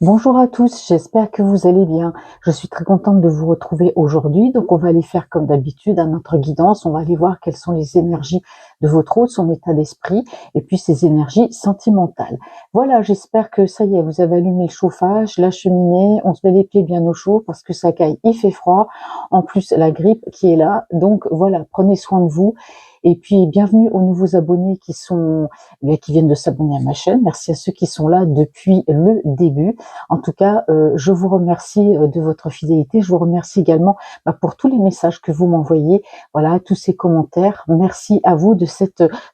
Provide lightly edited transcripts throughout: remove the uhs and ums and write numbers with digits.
Bonjour à tous, j'espère que vous allez bien. Je suis très contente de vous retrouver aujourd'hui. Donc, on va aller faire comme d'habitude à notre guidance. On va aller voir quelles sont les énergies de votre hôte, son état d'esprit et puis ses énergies sentimentales. Voilà, j'espère que ça y est, vous avez allumé le chauffage, la cheminée, on se met les pieds bien au chaud parce que ça caille, il fait froid. En plus, la grippe qui est là. Donc, voilà, prenez soin de vous. Et puis, bienvenue aux nouveaux abonnés qui viennent de s'abonner à ma chaîne. Merci à ceux qui sont là depuis le début. En tout cas, je vous remercie de votre fidélité. Je vous remercie également pour tous les messages que vous m'envoyez, voilà, tous ces commentaires. Merci à vous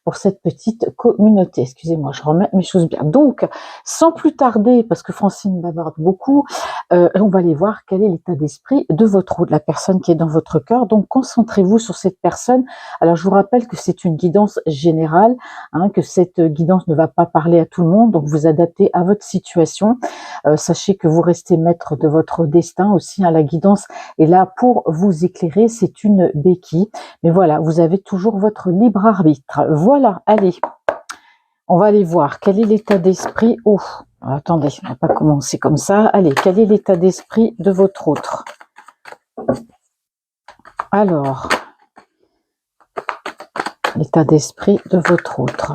pour cette petite communauté. Excusez-moi, je remets mes choses bien. Donc, sans plus tarder, parce que Francine bavarde beaucoup, on va aller voir quel est l'état d'esprit de votre hôte, la personne qui est dans votre cœur. Donc, concentrez-vous sur cette personne. Alors, je vous rappelle que c'est une guidance générale, que cette guidance ne va pas parler à tout le monde, donc vous adaptez à votre situation. Sachez que vous restez maître de votre destin aussi, la guidance est là pour vous éclairer, c'est une béquille. Mais voilà, vous avez toujours votre libre arbitre. Voilà, allez, on va aller voir quel est l'état d'esprit. Oh, attendez, on va pas commencer comme ça. Allez, quel est l'état d'esprit de votre autre? Alors, l'état d'esprit de votre autre.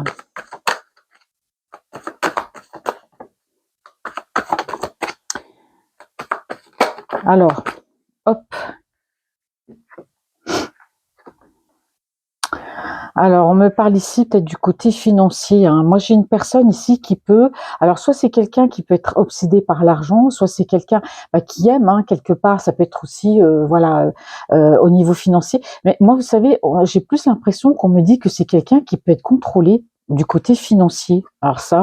Alors, hop. Alors, on me parle ici peut-être du côté financier. Moi, j'ai une personne ici qui peut... Alors, soit c'est quelqu'un qui peut être obsédé par l'argent, soit c'est quelqu'un qui aime, quelque part. Ça peut être aussi, voilà, au niveau financier. Mais moi, vous savez, j'ai plus l'impression qu'on me dit que c'est quelqu'un qui peut être contrôlé du côté financier. Alors ça,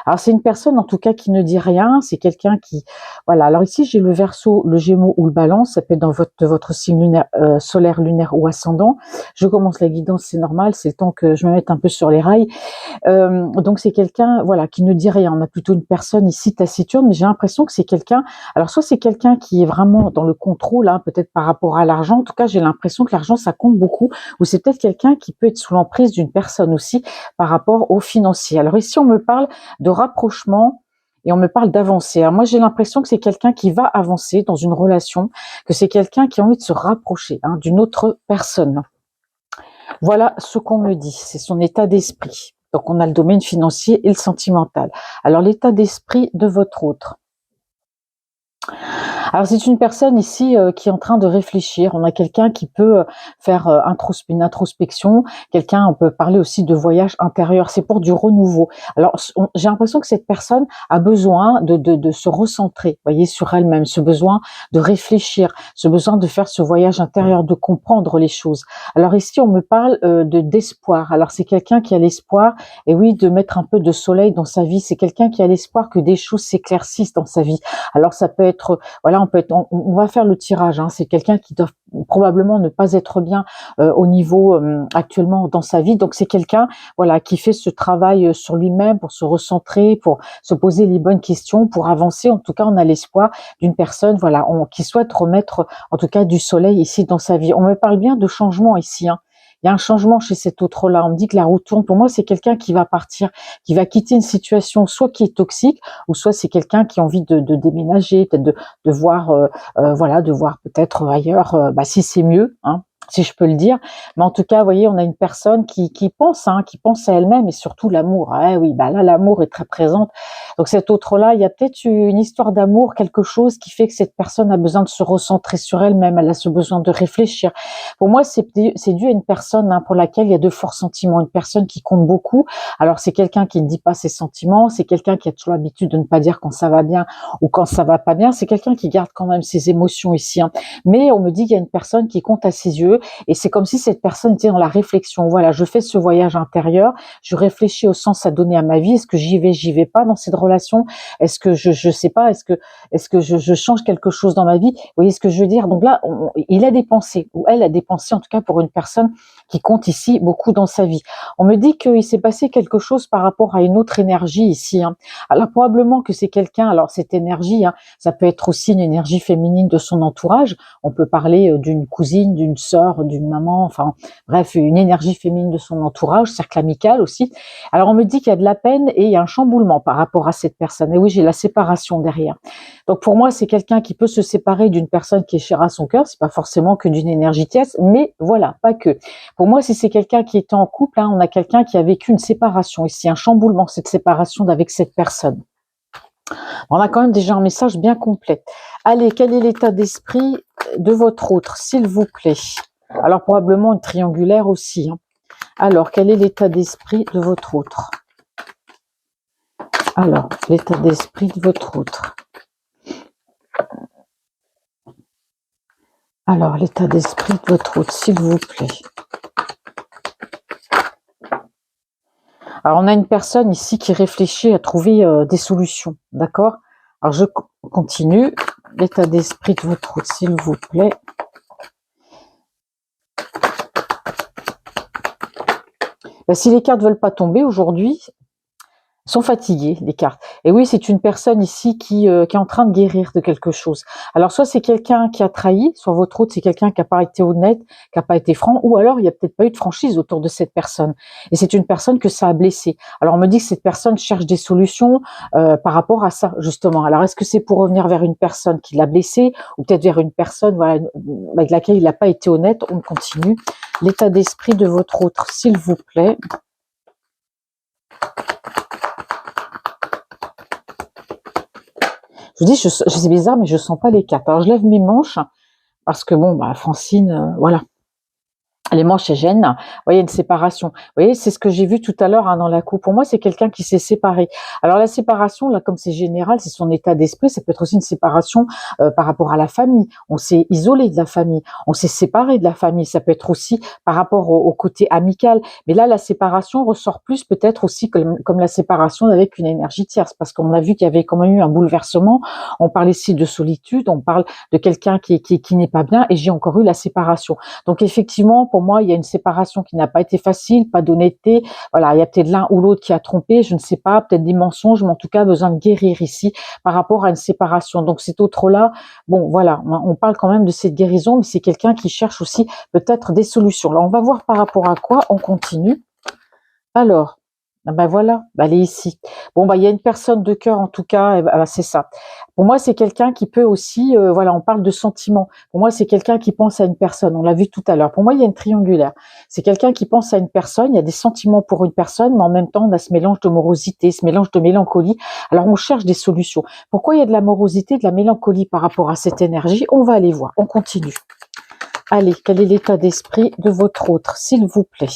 alors c'est une personne en tout cas qui ne dit rien, c'est quelqu'un qui, voilà. Alors ici j'ai le Verseau, le Gémeaux ou le Balance, ça peut être dans votre signe lunaire, solaire, lunaire ou ascendant. Je commence la guidance, c'est normal, c'est le temps que je me mette un peu sur les rails. Donc c'est quelqu'un, voilà, qui ne dit rien. On a plutôt une personne ici taciturne, mais j'ai l'impression que c'est quelqu'un. Alors soit c'est quelqu'un qui est vraiment dans le contrôle, peut-être par rapport à l'argent. En tout cas, j'ai l'impression que l'argent ça compte beaucoup. Ou c'est peut-être quelqu'un qui peut être sous l'emprise d'une personne aussi par rapport au financier. Alors ici on me parle de rapprochement. Et on me parle d'avancer. Alors moi, j'ai l'impression que c'est quelqu'un qui va avancer dans une relation, que c'est quelqu'un qui a envie de se rapprocher d'une autre personne. Voilà ce qu'on me dit, c'est son état d'esprit. Donc on a le domaine financier et le sentimental. Alors l'état d'esprit de votre autre. Alors c'est une personne ici qui est en train de réfléchir. On a quelqu'un qui peut faire une introspection. Quelqu'un, on peut parler aussi de voyage intérieur. C'est pour du renouveau. Alors j'ai l'impression que cette personne a besoin de se recentrer, voyez, sur elle-même. Ce besoin de réfléchir, ce besoin de faire ce voyage intérieur, de comprendre les choses. Alors ici on me parle d'espoir. Alors c'est quelqu'un qui a l'espoir, et oui, de mettre un peu de soleil dans sa vie. C'est quelqu'un qui a l'espoir que des choses s'éclaircissent dans sa vie. Alors ça peut être, voilà, on va faire le tirage. C'est quelqu'un qui doit probablement ne pas être bien au niveau actuellement dans sa vie. Donc c'est quelqu'un, voilà, qui fait ce travail sur lui-même pour se recentrer, pour se poser les bonnes questions, pour avancer. En tout cas, on a l'espoir d'une personne, voilà, qui souhaite remettre, en tout cas, du soleil ici dans sa vie. On me parle bien de changement ici. Il y a un changement chez cet autre-là. On me dit que la roue tourne. Pour moi, c'est quelqu'un qui va partir, qui va quitter une situation soit qui est toxique, ou soit c'est quelqu'un qui a envie de déménager, peut-être de voir, voilà, de voir peut-être ailleurs, si c'est mieux, si je peux le dire. Mais en tout cas, vous voyez, on a une personne qui pense, qui pense à elle-même, et surtout l'amour. Oui, là, l'amour est très présente. Donc cet autre-là, il y a peut-être une histoire d'amour, quelque chose qui fait que cette personne a besoin de se recentrer sur elle-même. Elle a ce besoin de réfléchir. Pour moi, c'est dû à une personne pour laquelle il y a de forts sentiments, une personne qui compte beaucoup. Alors c'est quelqu'un qui ne dit pas ses sentiments, c'est quelqu'un qui a toujours l'habitude de ne pas dire quand ça va bien ou quand ça va pas bien. C'est quelqu'un qui garde quand même ses émotions ici. Mais on me dit qu'il y a une personne qui compte à ses yeux, et c'est comme si cette personne était dans la réflexion. Voilà, je fais ce voyage intérieur, je réfléchis au sens à donner à ma vie. Est-ce que j'y vais pas dans cette relation? Est-ce que je sais pas, est-ce que je change quelque chose dans ma vie? Vous voyez ce que je veux dire? Donc là, il a des pensées, ou elle a des pensées, en tout cas pour une personne qui compte ici beaucoup dans sa vie. On me dit qu'il s'est passé quelque chose par rapport à une autre énergie ici. Alors probablement que c'est quelqu'un, alors cette énergie, ça peut être aussi une énergie féminine de son entourage. On peut parler d'une cousine, d'une sœur, sœur, d'une maman, enfin bref, une énergie féminine de son entourage, cercle amical aussi. Alors on me dit qu'il y a de la peine et il y a un chamboulement par rapport à cette personne. Et oui, j'ai la séparation derrière. Donc pour moi, c'est quelqu'un qui peut se séparer d'une personne qui est chère à son cœur. C'est pas forcément que d'une énergie tierce, mais voilà, pas que. Pour moi, si c'est quelqu'un qui est en couple, hein, on a quelqu'un qui a vécu une séparation ici, un chamboulement, cette séparation avec cette personne. On a quand même déjà un message bien complet. Allez, quel est l'état d'esprit de votre autre, s'il vous plaît? Alors probablement une triangulaire aussi. Hein. Alors, quel est l'état d'esprit de votre autre? Alors, l'état d'esprit de votre autre. Alors, l'état d'esprit de votre autre, s'il vous plaît. Alors, on a une personne ici qui réfléchit à trouver des solutions, d'accord? Alors, je continue. L'état d'esprit de votre autre, s'il vous plaît. Ben, si les cartes ne veulent pas tomber aujourd'hui, sont fatiguées, les cartes. Et oui, c'est une personne ici qui est en train de guérir de quelque chose. Alors, soit c'est quelqu'un qui a trahi, soit votre autre, c'est quelqu'un qui n'a pas été honnête, qui n'a pas été franc, ou alors il n'y a peut-être pas eu de franchise autour de cette personne. Et c'est une personne que ça a blessé. Alors, on me dit que cette personne cherche des solutions par rapport à ça, justement. Alors, est-ce que c'est pour revenir vers une personne qui l'a blessé, ou peut-être vers une personne voilà, avec laquelle il n'a pas été honnête? On continue. L'état d'esprit de votre autre, s'il vous plaît. Je vous dis, c'est bizarre, mais je sens pas les cartes. Alors, je lève mes manches, parce que bon, bah, Francine, voilà. Les manches elles gênent. Vous voyez, une séparation. Vous voyez, c'est ce que j'ai vu tout à l'heure hein, dans la coupe. Pour moi, c'est quelqu'un qui s'est séparé. Alors la séparation, là, comme c'est général, c'est son état d'esprit. Ça peut être aussi une séparation par rapport à la famille. On s'est isolé de la famille. On s'est séparé de la famille. Ça peut être aussi par rapport au côté amical. Mais là, la séparation ressort plus peut-être aussi comme la séparation avec une énergie tierce. Parce qu'on a vu qu'il y avait quand même eu un bouleversement. On parle ici de solitude. On parle de quelqu'un qui n'est pas bien. Et j'ai encore eu la séparation. Donc effectivement, pour moi, il y a une séparation qui n'a pas été facile, pas d'honnêteté. Voilà, il y a peut-être l'un ou l'autre qui a trompé, je ne sais pas, peut-être des mensonges, mais en tout cas, besoin de guérir ici par rapport à une séparation. Donc cet autre-là, bon, voilà, on parle quand même de cette guérison, mais c'est quelqu'un qui cherche aussi peut-être des solutions. Là, on va voir par rapport à quoi, on continue. Alors, ben voilà, elle est ici. Bon, il y a une personne de cœur en tout cas, c'est ça. Pour moi, c'est quelqu'un qui peut aussi, voilà, on parle de sentiments. Pour moi, c'est quelqu'un qui pense à une personne. On l'a vu tout à l'heure. Pour moi, il y a une triangulaire. C'est quelqu'un qui pense à une personne. Il y a des sentiments pour une personne, mais en même temps, on a ce mélange de morosité, ce mélange de mélancolie. Alors, on cherche des solutions. Pourquoi il y a de la morosité, de la mélancolie par rapport à cette énergie? On va aller voir. On continue. Allez, quel est l'état d'esprit de votre autre, s'il vous plaît?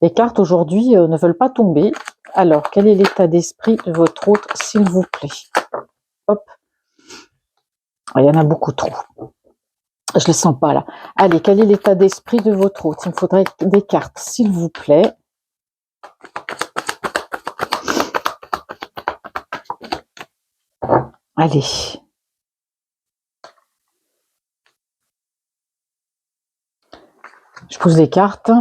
Les cartes aujourd'hui ne veulent pas tomber. Alors, quel est l'état d'esprit de votre autre, s'il vous plaît? Hop. Il y en a beaucoup trop. Je ne le sens pas là. Allez, quel est l'état d'esprit de votre autre? Il me faudrait des cartes, s'il vous plaît. Allez. Je pose des cartes.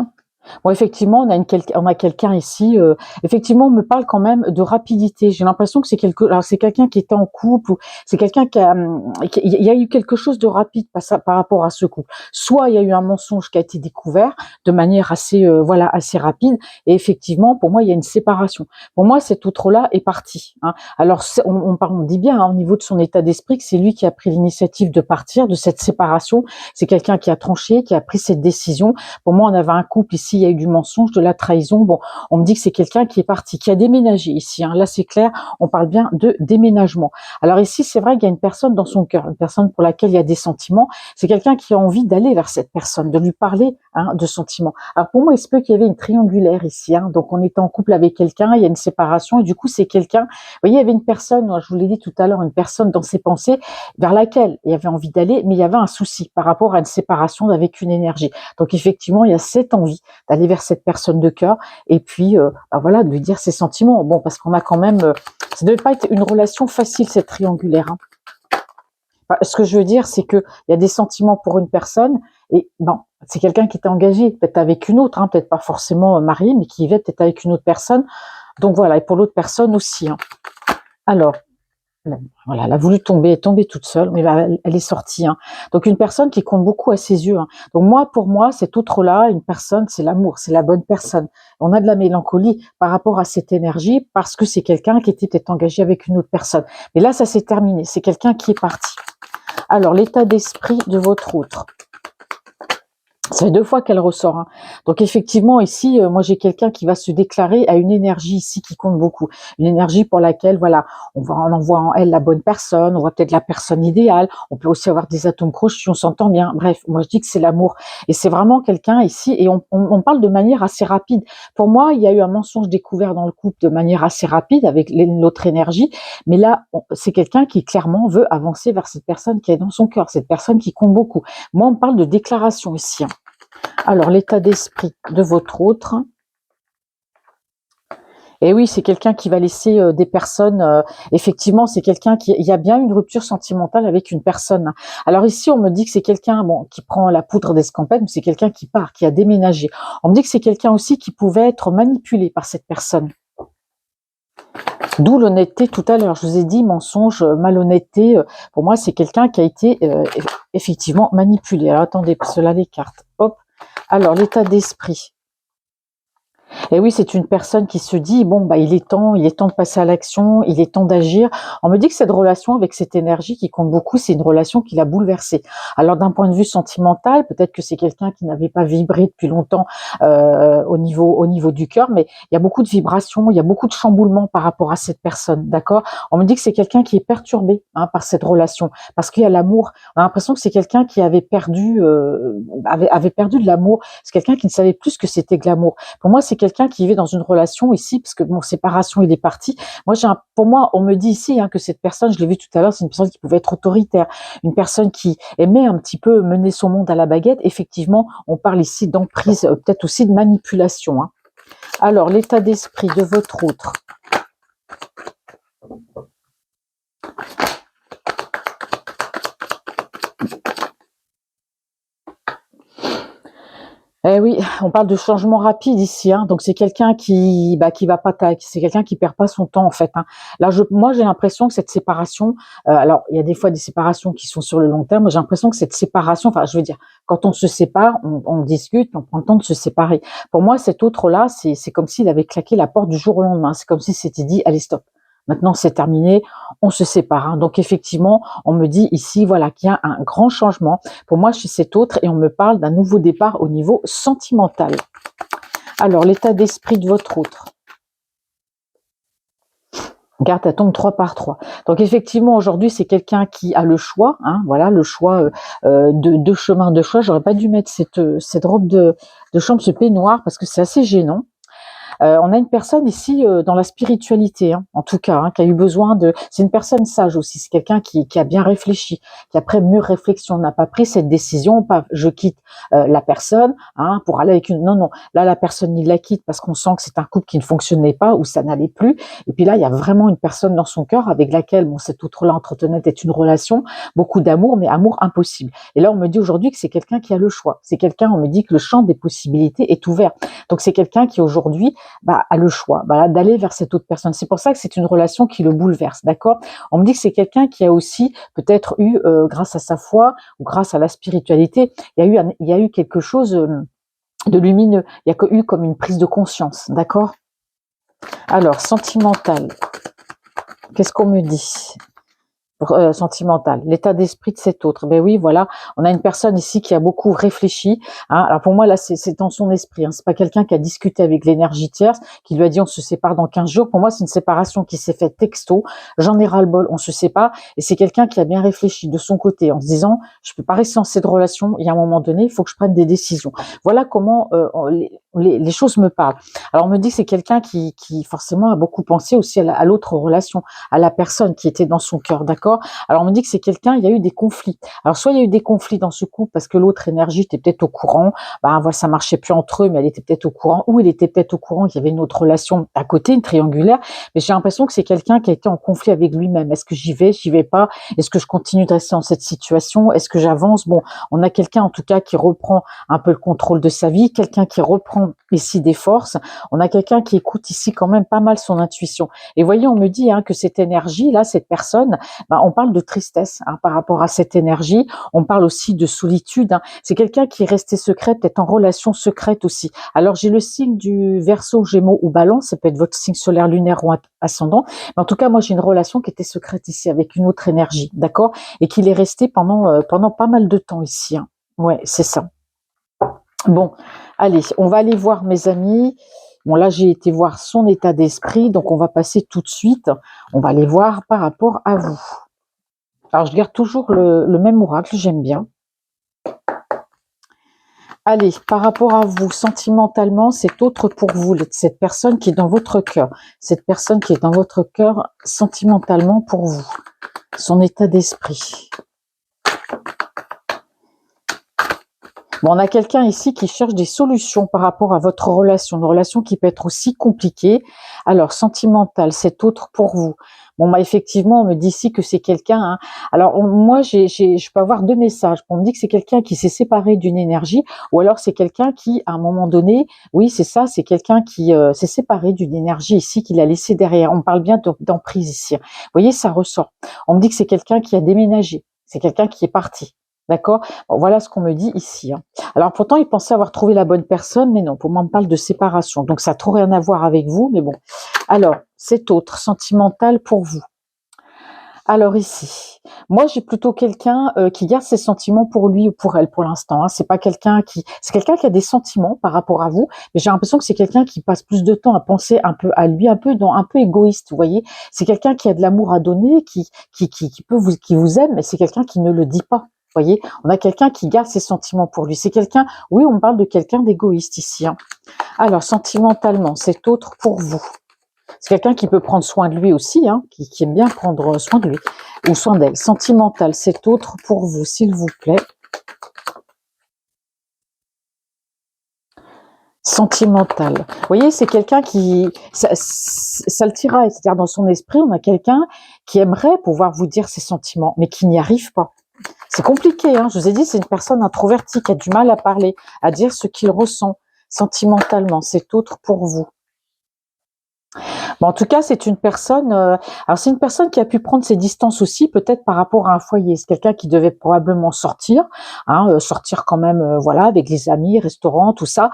Bon, effectivement, on a quelqu'un ici. Effectivement, on me parle quand même de rapidité. J'ai l'impression que c'est quelqu'un qui était en couple ou c'est quelqu'un il y a eu quelque chose de rapide par rapport à ce couple. Soit il y a eu un mensonge qui a été découvert de manière assez, voilà, assez rapide. Et effectivement, pour moi, il y a une séparation. Pour moi, cet autre-là est parti. Hein. Alors, on dit bien hein, au niveau de son état d'esprit que c'est lui qui a pris l'initiative de partir de cette séparation. C'est quelqu'un qui a tranché, qui a pris cette décision. Pour moi, on avait un couple ici, il y a eu du mensonge, de la trahison. Bon, on me dit que c'est quelqu'un qui est parti, qui a déménagé ici. Hein. Là, c'est clair, on parle bien de déménagement. Alors ici, c'est vrai qu'il y a une personne dans son cœur, une personne pour laquelle il y a des sentiments. C'est quelqu'un qui a envie d'aller vers cette personne, de lui parler hein, de sentiments. Alors pour moi, il se peut qu'il y avait une triangulaire ici. Hein. Donc on est en couple avec quelqu'un, il y a une séparation et du coup, c'est quelqu'un. Vous voyez, il y avait une personne, je vous l'ai dit tout à l'heure, une personne dans ses pensées vers laquelle il y avait envie d'aller, mais il y avait un souci par rapport à une séparation avec une énergie. Donc effectivement, il y a cette envie d'aller vers cette personne de cœur et puis voilà, de lui dire ses sentiments. Bon, parce qu'on a quand même, ça ne devait pas être une relation facile cette triangulaire. Hein. Enfin, ce que je veux dire, c'est que il y a des sentiments pour une personne et bon, c'est quelqu'un qui était engagé, peut-être avec une autre, hein, peut-être pas forcément marié, mais qui vivait peut-être avec une autre personne. Donc voilà, et pour l'autre personne aussi. Hein. Alors, Voilà, elle a voulu tomber, elle est tombée toute seule, mais là, elle est sortie, hein. Donc une personne qui compte beaucoup à ses yeux, hein. Donc moi, pour moi, cet autre-là, une personne, c'est l'amour, c'est la bonne personne. On a de la mélancolie par rapport à cette énergie parce que c'est quelqu'un qui était peut-être engagé avec une autre personne. Mais là, ça s'est terminé, c'est quelqu'un qui est parti. Alors, l'état d'esprit de votre autre. Ça fait 2 fois qu'elle ressort, hein. Donc effectivement ici, moi j'ai quelqu'un qui va se déclarer à une énergie ici qui compte beaucoup. Une énergie pour laquelle voilà, on envoie en elle la bonne personne, on voit peut-être la personne idéale, on peut aussi avoir des atomes crochus, on s'entend bien. Bref, moi je dis que c'est l'amour et c'est vraiment quelqu'un ici et on parle de manière assez rapide. Pour moi, il y a eu un mensonge découvert dans le couple de manière assez rapide avec l'autre énergie, mais là, c'est quelqu'un qui clairement veut avancer vers cette personne qui est dans son cœur, cette personne qui compte beaucoup. Moi, on parle de déclaration ici, hein. Alors, l'état d'esprit de votre autre. Et oui, c'est quelqu'un qui va laisser des personnes, effectivement, c'est quelqu'un il y a bien une rupture sentimentale avec une personne. Alors ici, on me dit que c'est quelqu'un, bon, qui prend la poudre d'escampette, mais c'est quelqu'un qui part, qui a déménagé. On me dit que c'est quelqu'un aussi qui pouvait être manipulé par cette personne. D'où l'honnêteté tout à l'heure. Je vous ai dit mensonge, malhonnêteté. Pour moi, c'est quelqu'un qui a été effectivement manipulé. Alors attendez, cela les cartes. Hop. Alors, l'état d'esprit. Et oui, c'est une personne qui se dit, bon, bah, il est temps de passer à l'action, il est temps d'agir. On me dit que cette relation avec cette énergie qui compte beaucoup, c'est une relation qui l'a bouleversée. Alors, d'un point de vue sentimental, peut-être que c'est quelqu'un qui n'avait pas vibré depuis longtemps au niveau du cœur, mais il y a beaucoup de vibrations, il y a beaucoup de chamboulements par rapport à cette personne, d'accord? On me dit que c'est quelqu'un qui est perturbé par cette relation, parce qu'il y a l'amour. On a l'impression que c'est quelqu'un qui avait perdu de l'amour. C'est quelqu'un qui ne savait plus ce que c'était que l'amour. Pour moi, c'est quelqu'un qui vit dans une relation ici, parce que bon, séparation, il est parti. Moi, pour moi, on me dit ici que cette personne, je l'ai vu tout à l'heure, c'est une personne qui pouvait être autoritaire, une personne qui aimait un petit peu mener son monde à la baguette. Effectivement, on parle ici d'emprise, peut-être aussi de manipulation, hein. Alors, l'état d'esprit de votre autre. Eh oui, on parle de changement rapide ici, hein. Donc c'est quelqu'un qui va pas c'est quelqu'un qui perd pas son temps en fait, hein. Là, moi j'ai l'impression que cette séparation, alors il y a des fois des séparations qui sont sur le long terme. J'ai l'impression que cette séparation, enfin je veux dire, quand on se sépare, on discute, on prend le temps de se séparer. Pour moi, cet autre-là, c'est comme s'il avait claqué la porte du jour au lendemain. C'est comme si c'était dit, allez stop. Maintenant, c'est terminé, on se sépare, hein. Donc effectivement, on me dit ici, voilà, qu'il y a un grand changement pour moi chez cet autre et on me parle d'un nouveau départ au niveau sentimental. Alors, l'état d'esprit de votre autre. Regarde, elle tombe 3 par 3. Donc effectivement, aujourd'hui, c'est quelqu'un qui a le choix, hein, voilà, le choix de deux chemins de choix. J'aurais pas dû mettre cette robe de chambre, ce peignoir, parce que c'est assez gênant. On a une personne ici dans la spiritualité, hein, en tout cas, hein, qui a eu besoin de... C'est une personne sage aussi, c'est quelqu'un qui a bien réfléchi, qui après mûre réflexion n'a pas pris cette décision, pas je quitte la personne pour aller avec une... Non, non, là la personne il la quitte parce qu'on sent que c'est un couple qui ne fonctionnait pas ou ça n'allait plus. Et puis là, il y a vraiment une personne dans son cœur avec laquelle, bon, cet autre-là entretenait peut-être une relation, beaucoup d'amour, mais amour impossible. Et là, on me dit aujourd'hui que c'est quelqu'un qui a le choix. C'est quelqu'un, on me dit que le champ des possibilités est ouvert. Donc c'est quelqu'un qui aujourd'hui a le choix d'aller vers cette autre personne. C'est pour ça que c'est une relation qui le bouleverse, d'accord? On me dit que c'est quelqu'un qui a aussi peut-être eu, grâce à sa foi ou grâce à la spiritualité, il y a eu quelque chose de lumineux. Il y a eu comme une prise de conscience, d'accord? Alors, sentimental. Qu'est-ce qu'on me dit? Sentimental, l'état d'esprit de cet autre. Ben oui, voilà, on a une personne ici qui a beaucoup réfléchi, hein. Alors pour moi là, c'est dans son esprit, hein. C'est pas quelqu'un qui a discuté avec l'énergie tierce, qui lui a dit on se sépare dans 15 jours. Pour moi, c'est une séparation qui s'est faite texto. J'en ai ras-le-bol, on se sépare. Et c'est quelqu'un qui a bien réfléchi de son côté en se disant je peux pas rester dans cette relation. Il y a un moment donné, il faut que je prenne des décisions. Voilà comment les choses me parlent. Alors on me dit que c'est quelqu'un qui forcément a beaucoup pensé aussi à l'autre relation, à la personne qui était dans son cœur, d'accord? d'accord? Alors, on me dit que c'est quelqu'un, il y a eu des conflits. Alors, soit il y a eu des conflits dans ce couple parce que l'autre énergie était peut-être au courant, ben voilà, ça marchait plus entre eux, mais elle était peut-être au courant, ou il était peut-être au courant qu'il y avait une autre relation à côté, une triangulaire, mais j'ai l'impression que c'est quelqu'un qui a été en conflit avec lui-même. Est-ce que j'y vais pas? Est-ce que je continue de rester dans cette situation? Est-ce que j'avance? Bon, on a quelqu'un en tout cas qui reprend un peu le contrôle de sa vie, quelqu'un qui reprend ici des forces, on a quelqu'un qui écoute ici quand même pas mal son intuition. Et voyez, on me dit que cette énergie-là, cette personne, on parle de tristesse par rapport à cette énergie, on parle aussi de solitude. C'est quelqu'un qui est resté secret, peut-être en relation secrète aussi. Alors j'ai le signe du Verseau, Gémeaux ou Balance, ça peut être votre signe solaire, lunaire ou ascendant, mais en tout cas moi j'ai une relation qui était secrète ici avec une autre énergie, d'accord? Et qu'il est resté pendant pas mal de temps ici. Ouais, c'est ça. Bon, allez, on va aller voir mes amis. Bon, là, j'ai été voir son état d'esprit, donc on va passer tout de suite. On va aller voir par rapport à vous. Alors, je garde toujours le même oracle, j'aime bien. Allez, par rapport à vous, sentimentalement, c'est autre pour vous, cette personne qui est dans votre cœur. Cette personne qui est dans votre cœur, sentimentalement pour vous. Son état d'esprit. Bon, on a quelqu'un ici qui cherche des solutions par rapport à votre relation, une relation qui peut être aussi compliquée. Alors, sentimentale, c'est autre pour vous. Bon, effectivement, on me dit ici que c'est quelqu'un. Alors, moi, je peux avoir deux messages. On me dit que c'est quelqu'un qui s'est séparé d'une énergie, ou alors c'est quelqu'un qui, à un moment donné, oui, c'est ça, c'est quelqu'un qui s'est séparé d'une énergie ici, qu'il a laissé derrière. On parle bien d'emprise ici. Vous voyez, ça ressort. On me dit que c'est quelqu'un qui a déménagé. C'est quelqu'un qui est parti. D'accord? Bon, voilà ce qu'on me dit ici. Alors pourtant, il pensait avoir trouvé la bonne personne, mais non, pour moi, on me parle de séparation. Donc ça n'a trop rien à voir avec vous, mais bon. Alors, c'est autre, sentimental pour vous. Alors ici, moi j'ai plutôt quelqu'un qui garde ses sentiments pour lui ou pour elle pour l'instant. C'est pas quelqu'un c'est quelqu'un qui a des sentiments par rapport à vous, mais j'ai l'impression que c'est quelqu'un qui passe plus de temps à penser un peu à lui, un peu égoïste. Vous voyez, c'est quelqu'un qui a de l'amour à donner, qui vous aime, mais c'est quelqu'un qui ne le dit pas. Vous voyez, on a quelqu'un qui garde ses sentiments pour lui. C'est quelqu'un, oui, on parle de quelqu'un d'égoïste ici. Alors sentimentalement, c'est autre pour vous. C'est quelqu'un qui peut prendre soin de lui aussi, qui aime bien prendre soin de lui ou soin d'elle. Sentimental, c'est autre pour vous, s'il vous plaît. Sentimental. Vous voyez, c'est quelqu'un qui... Ça le tiraille, c'est-à-dire dans son esprit, on a quelqu'un qui aimerait pouvoir vous dire ses sentiments, mais qui n'y arrive pas. C'est compliqué, je vous ai dit, c'est une personne introvertie qui a du mal à parler, à dire ce qu'il ressent sentimentalement. C'est autre pour vous. Bon, en tout cas, c'est une personne. Alors, c'est une personne qui a pu prendre ses distances aussi, peut-être par rapport à un foyer. C'est quelqu'un qui devait probablement sortir, sortir quand même, voilà, avec les amis, restaurants, tout ça,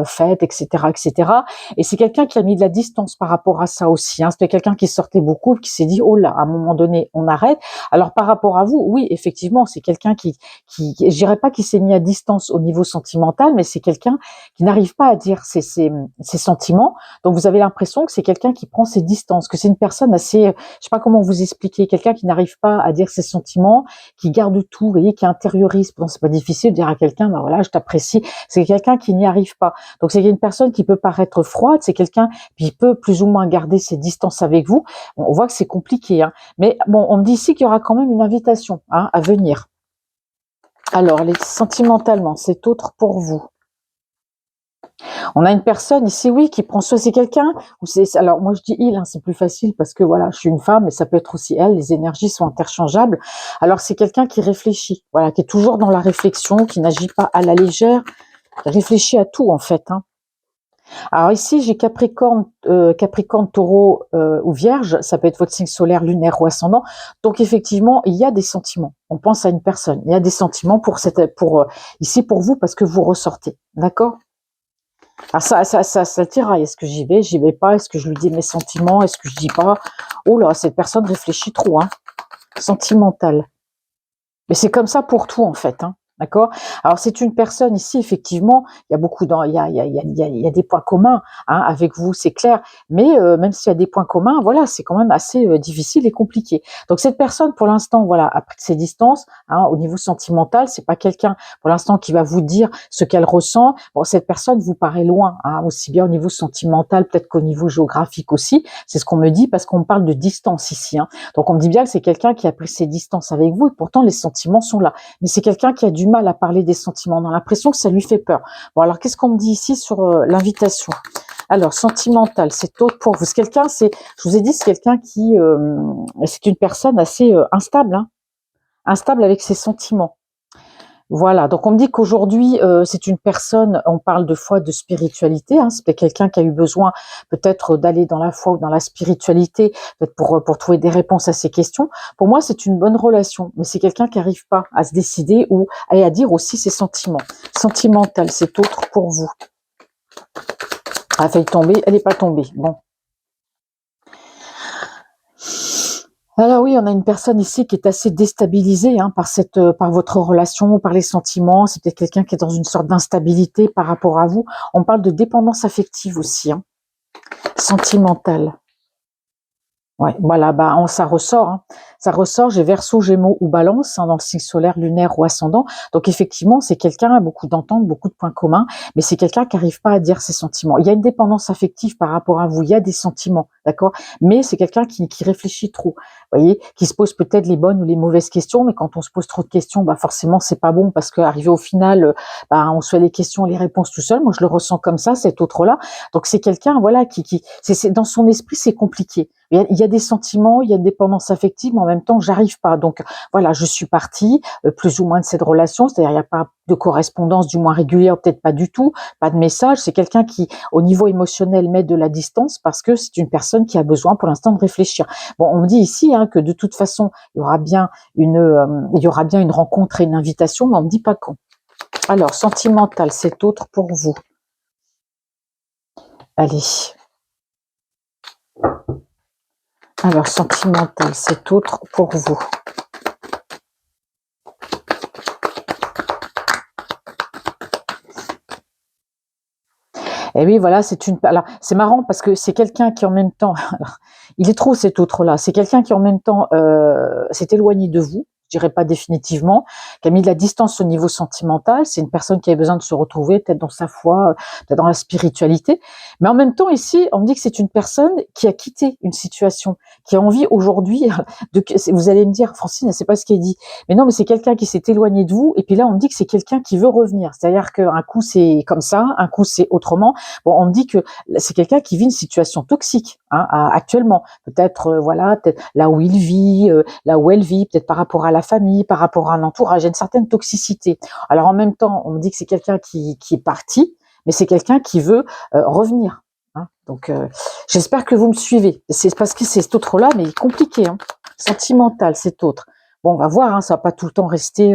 fêtes, etc., etc. Et c'est quelqu'un qui a mis de la distance par rapport à ça aussi. C'était quelqu'un qui sortait beaucoup, qui s'est dit, oh là, à un moment donné, on arrête. Alors, par rapport à vous, oui, effectivement, c'est quelqu'un je dirais pas qu'il s'est mis à distance au niveau sentimental, mais c'est quelqu'un qui n'arrive pas à dire ses sentiments. Donc, vous avez l'impression que c'est quelqu'un qui prend ses distances, que c'est une personne assez, je sais pas comment vous expliquer, quelqu'un qui n'arrive pas à dire ses sentiments, qui garde tout, vous voyez, qui intériorise. Bon, c'est pas difficile de dire à quelqu'un, voilà, je t'apprécie. C'est quelqu'un qui n'y arrive pas. Donc c'est une personne qui peut paraître froide, c'est quelqu'un qui peut plus ou moins garder ses distances avec vous. Bon, on voit que c'est compliqué, mais bon, on me dit ici qu'il y aura quand même une invitation, à venir. Alors, sentimentalement, c'est autre pour vous. On a une personne ici, oui, qui prend soin, c'est quelqu'un, alors moi je dis il, c'est plus facile parce que voilà, je suis une femme, mais ça peut être aussi elle, les énergies sont interchangeables. Alors c'est quelqu'un qui réfléchit, voilà, qui est toujours dans la réflexion, qui n'agit pas à la légère, qui réfléchit à tout en fait. Alors ici j'ai Capricorne, Taureau ou Vierge, ça peut être votre signe solaire, lunaire ou ascendant. Donc effectivement, il y a des sentiments. On pense à une personne, il y a des sentiments ici pour vous parce que vous ressortez, d'accord? Alors ça tiraille. Est-ce que j'y vais pas? Est-ce que je lui dis mes sentiments? Est-ce que je dis pas? Oh là, cette personne réfléchit trop, sentimentale. Mais c'est comme ça pour tout en fait, D'accord? Alors c'est une personne ici, effectivement, il y a beaucoup d'en il y a des points communs, hein, avec vous, c'est clair, mais même s'il y a des points communs, voilà, c'est quand même assez, difficile et compliqué. Donc cette personne, pour l'instant, voilà, a pris ses distances, hein, au niveau sentimental, c'est pas quelqu'un, pour l'instant, qui va vous dire ce qu'elle ressent. Bon, cette personne vous paraît loin, hein, aussi bien au niveau sentimental, peut-être qu'au niveau géographique aussi, c'est ce qu'on me dit, parce qu'on me parle de distance ici, hein. Donc on me dit bien que c'est quelqu'un qui a pris ses distances avec vous et pourtant les sentiments sont là. Mais c'est quelqu'un qui a du mal à parler des sentiments. On a l'impression que ça lui fait peur. Bon, alors qu'est-ce qu'on me dit ici sur l'invitation? Alors, sentimental, c'est autre pour vous. C'est quelqu'un, je vous ai dit, c'est quelqu'un qui, c'est une personne assez instable, hein, instable avec ses sentiments. Voilà, donc on me dit qu'aujourd'hui, c'est une personne, on parle de foi, de spiritualité, hein, c'est quelqu'un qui a eu besoin peut-être d'aller dans la foi ou dans la spiritualité, peut-être pour trouver des réponses à ses questions. Pour moi, c'est une bonne relation, mais c'est quelqu'un qui n'arrive pas à se décider ou à dire aussi ses sentiments. Sentimental, c'est autre pour vous. Elle a failli tomber, elle n'est pas tombée. Bon. Alors oui, on a une personne ici qui est assez déstabilisée, hein, par votre relation, par les sentiments. C'est peut-être quelqu'un qui est dans une sorte d'instabilité par rapport à vous. On parle de dépendance affective aussi, hein, sentimentale. Ouais, voilà, bah, ça ressort, hein. Ça ressort, j'ai Verseau, Gémeaux ou Balance, hein, dans le signe solaire, lunaire ou ascendant. Donc effectivement, c'est quelqu'un, beaucoup d'ententes, beaucoup de points communs, mais c'est quelqu'un qui n'arrive pas à dire ses sentiments. Il y a une dépendance affective par rapport à vous, il y a des sentiments, d'accord? Mais c'est quelqu'un qui réfléchit trop, vous voyez, qui se pose peut-être les bonnes ou les mauvaises questions, mais quand on se pose trop de questions, bah forcément c'est pas bon parce qu'arrivé au final, bah, on se fait les questions, les réponses tout seul. Moi je le ressens comme ça, cet autre-là. Donc c'est quelqu'un, voilà, c'est dans son esprit, c'est compliqué. Il y a des sentiments, il y a une dépendance affective, mais en même temps, j'arrive pas. Donc voilà, je suis partie, plus ou moins de cette relation, c'est-à-dire il n'y a pas de correspondance, du moins régulière, peut-être pas du tout, pas de message. C'est quelqu'un qui, au niveau émotionnel, met de la distance parce que c'est une personne qui a besoin pour l'instant de réfléchir. Bon, on me dit ici, hein, que de toute façon, il y aura bien une rencontre et une invitation, mais on me dit pas quand. Alors, sentimental, c'est autre pour vous. Allez. Alors, sentimental, c'est autre pour vous. Et oui, voilà, alors, c'est marrant parce que c'est quelqu'un qui en même temps, alors, il est trop cet autre-là, c'est quelqu'un qui en même temps s'est éloigné de vous, je dirais pas définitivement, qui a mis de la distance au niveau sentimental, c'est une personne qui avait besoin de se retrouver, peut-être dans sa foi, peut-être dans la spiritualité, mais en même temps ici, on me dit que c'est une personne qui a quitté une situation, qui a envie aujourd'hui vous allez me dire, Francine, c'est pas ce qui est dit, mais non, mais c'est quelqu'un qui s'est éloigné de vous, et puis là, on me dit que c'est quelqu'un qui veut revenir, c'est-à-dire qu'un coup c'est comme ça, un coup c'est autrement. Bon, on me dit que c'est quelqu'un qui vit une situation toxique, hein, actuellement. Peut-être, voilà, peut-être là où il vit, là où elle vit, peut-être par rapport à la famille, par rapport à un entourage, il y a une certaine toxicité. Alors en même temps, on me dit que c'est quelqu'un qui est parti, mais c'est quelqu'un qui veut revenir, hein. Donc j'espère que vous me suivez. C'est parce que c'est cet autre-là, mais compliqué, hein. Sentimental, cet autre. Bon, on va voir, hein, ça va pas tout le temps rester.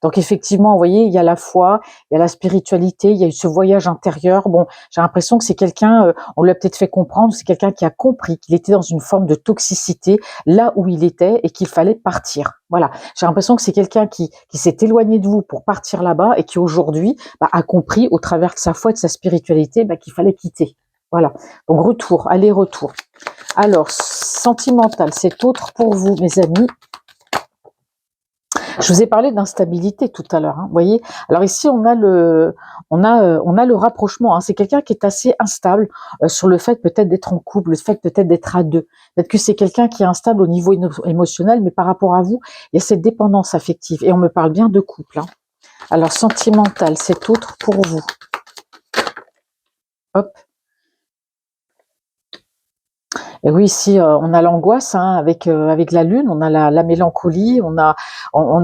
Donc effectivement, vous voyez, il y a la foi, il y a la spiritualité, il y a eu ce voyage intérieur. Bon, j'ai l'impression que c'est quelqu'un, on lui a peut-être fait comprendre, c'est quelqu'un qui a compris qu'il était dans une forme de toxicité là où il était et qu'il fallait partir. Voilà, j'ai l'impression que c'est quelqu'un qui s'est éloigné de vous pour partir là-bas et qui aujourd'hui a compris au travers de sa foi et de sa spiritualité qu'il fallait quitter. Voilà, donc retour, aller-retour. Alors, sentimental, c'est autre pour vous, mes amis. Je vous ai parlé d'instabilité tout à l'heure, hein, vous voyez. Alors ici, on a le rapprochement, hein. C'est quelqu'un qui est assez instable sur le fait peut-être d'être en couple, le fait peut-être d'être à deux. Peut-être que c'est quelqu'un qui est instable au niveau émotionnel, mais par rapport à vous, il y a cette dépendance affective. Et on me parle bien de couple, hein. Alors, sentimental, c'est autre pour vous. Hop. Et oui, ici, on a l'angoisse, hein, avec la lune, on a la mélancolie, on a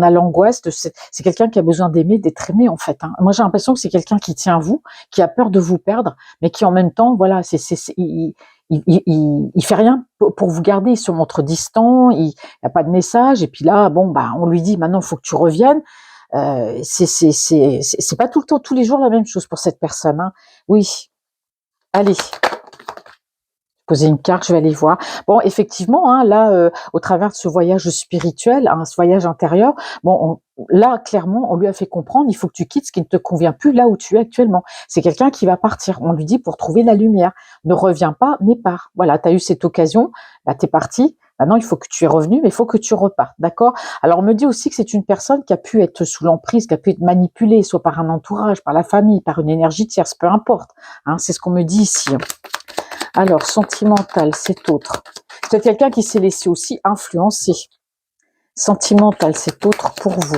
l'angoisse c'est quelqu'un qui a besoin d'aimer, d'être aimé, en fait, hein. Moi, j'ai l'impression que c'est quelqu'un qui tient à vous, qui a peur de vous perdre, mais qui en même temps, voilà, il fait rien pour vous garder, il se montre distant, il y a pas de message et puis là, bon, bah, on lui dit: «Maintenant, il faut que tu reviennes». C'est pas tout le temps, tous les jours la même chose pour cette personne, hein. Oui, allez. poser une carte, je vais aller voir. Bon, effectivement, hein, là, au travers de ce voyage spirituel, hein, ce voyage intérieur, bon, là, clairement, on lui a fait comprendre, il faut que tu quittes ce qui ne te convient plus là où tu es actuellement. C'est quelqu'un qui va partir. On lui dit pour trouver la lumière. Ne reviens pas, mais pars. Voilà, tu as eu cette occasion, bah, tu es parti. Maintenant, il faut que tu es revenu, mais il faut que tu repartes, d'accord? Alors, on me dit aussi que c'est une personne qui a pu être sous l'emprise, qui a pu être manipulée, soit par un entourage, par la famille, par une énergie tierce, peu importe. Hein, c'est ce qu'on me dit ici. Alors, sentimental, c'est autre. C'est quelqu'un qui s'est laissé aussi influencer. Sentimental, c'est autre pour vous.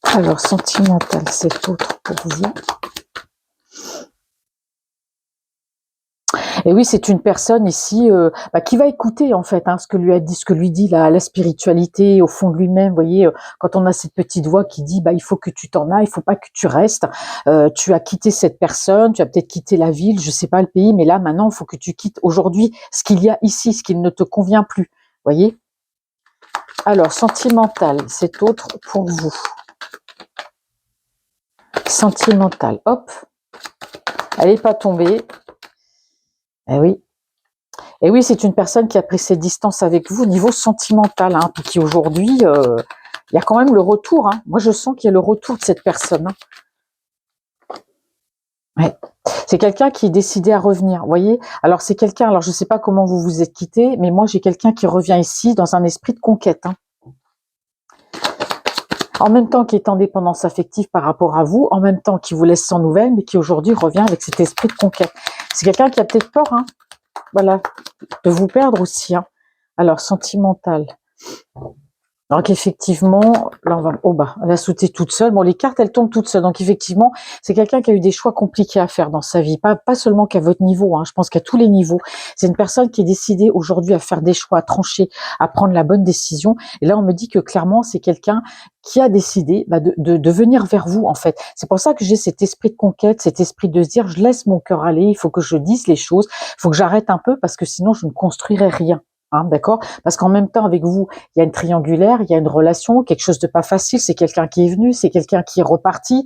Alors, sentimental, c'est autre pour vous. Et oui, c'est une personne ici qui va écouter en fait ce que lui dit la spiritualité au fond de lui-même. Vous voyez, quand on a cette petite voix qui dit il faut que tu t'en ailles, il faut pas que tu restes. Tu as quitté cette personne, tu as peut-être quitté la ville, je sais pas le pays, mais là maintenant, il faut que tu quittes aujourd'hui ce qu'il y a ici, ce qui ne te convient plus. Vous voyez. Alors, sentimental, c'est autre pour vous. Sentimental, hop. Elle n'est pas tombée. Eh oui. Et oui, c'est une personne qui a pris ses distances avec vous au niveau sentimental, puis qui aujourd'hui, il y a quand même le retour. Moi, je sens qu'il y a le retour de cette personne. Ouais. C'est quelqu'un qui est décidé à revenir, vous voyez. Alors, c'est quelqu'un, alors je ne sais pas comment vous vous êtes quittés, mais moi, j'ai quelqu'un qui revient ici dans un esprit de conquête. En même temps qui est en dépendance affective par rapport à vous, en même temps qui vous laisse sans nouvelles, mais qui aujourd'hui revient avec cet esprit de conquête. C'est quelqu'un qui a peut-être peur, voilà, de vous perdre aussi. Alors, sentimental. Donc, effectivement, là, elle a sauté toute seule. Bon, les cartes, elles tombent toutes seules. Donc, effectivement, c'est quelqu'un qui a eu des choix compliqués à faire dans sa vie. Pas seulement qu'à votre niveau, je pense qu'à tous les niveaux. C'est une personne qui est décidée aujourd'hui à faire des choix, à trancher, à prendre la bonne décision. Et là, on me dit que clairement, c'est quelqu'un qui a décidé de venir vers vous, en fait. C'est pour ça que j'ai cet esprit de conquête, cet esprit de se dire, je laisse mon cœur aller, il faut que je dise les choses, il faut que j'arrête un peu parce que sinon, je ne construirai rien. D'accord? Parce qu'en même temps, avec vous, il y a une triangulaire, il y a une relation, quelque chose de pas facile, c'est quelqu'un qui est venu, c'est quelqu'un qui est reparti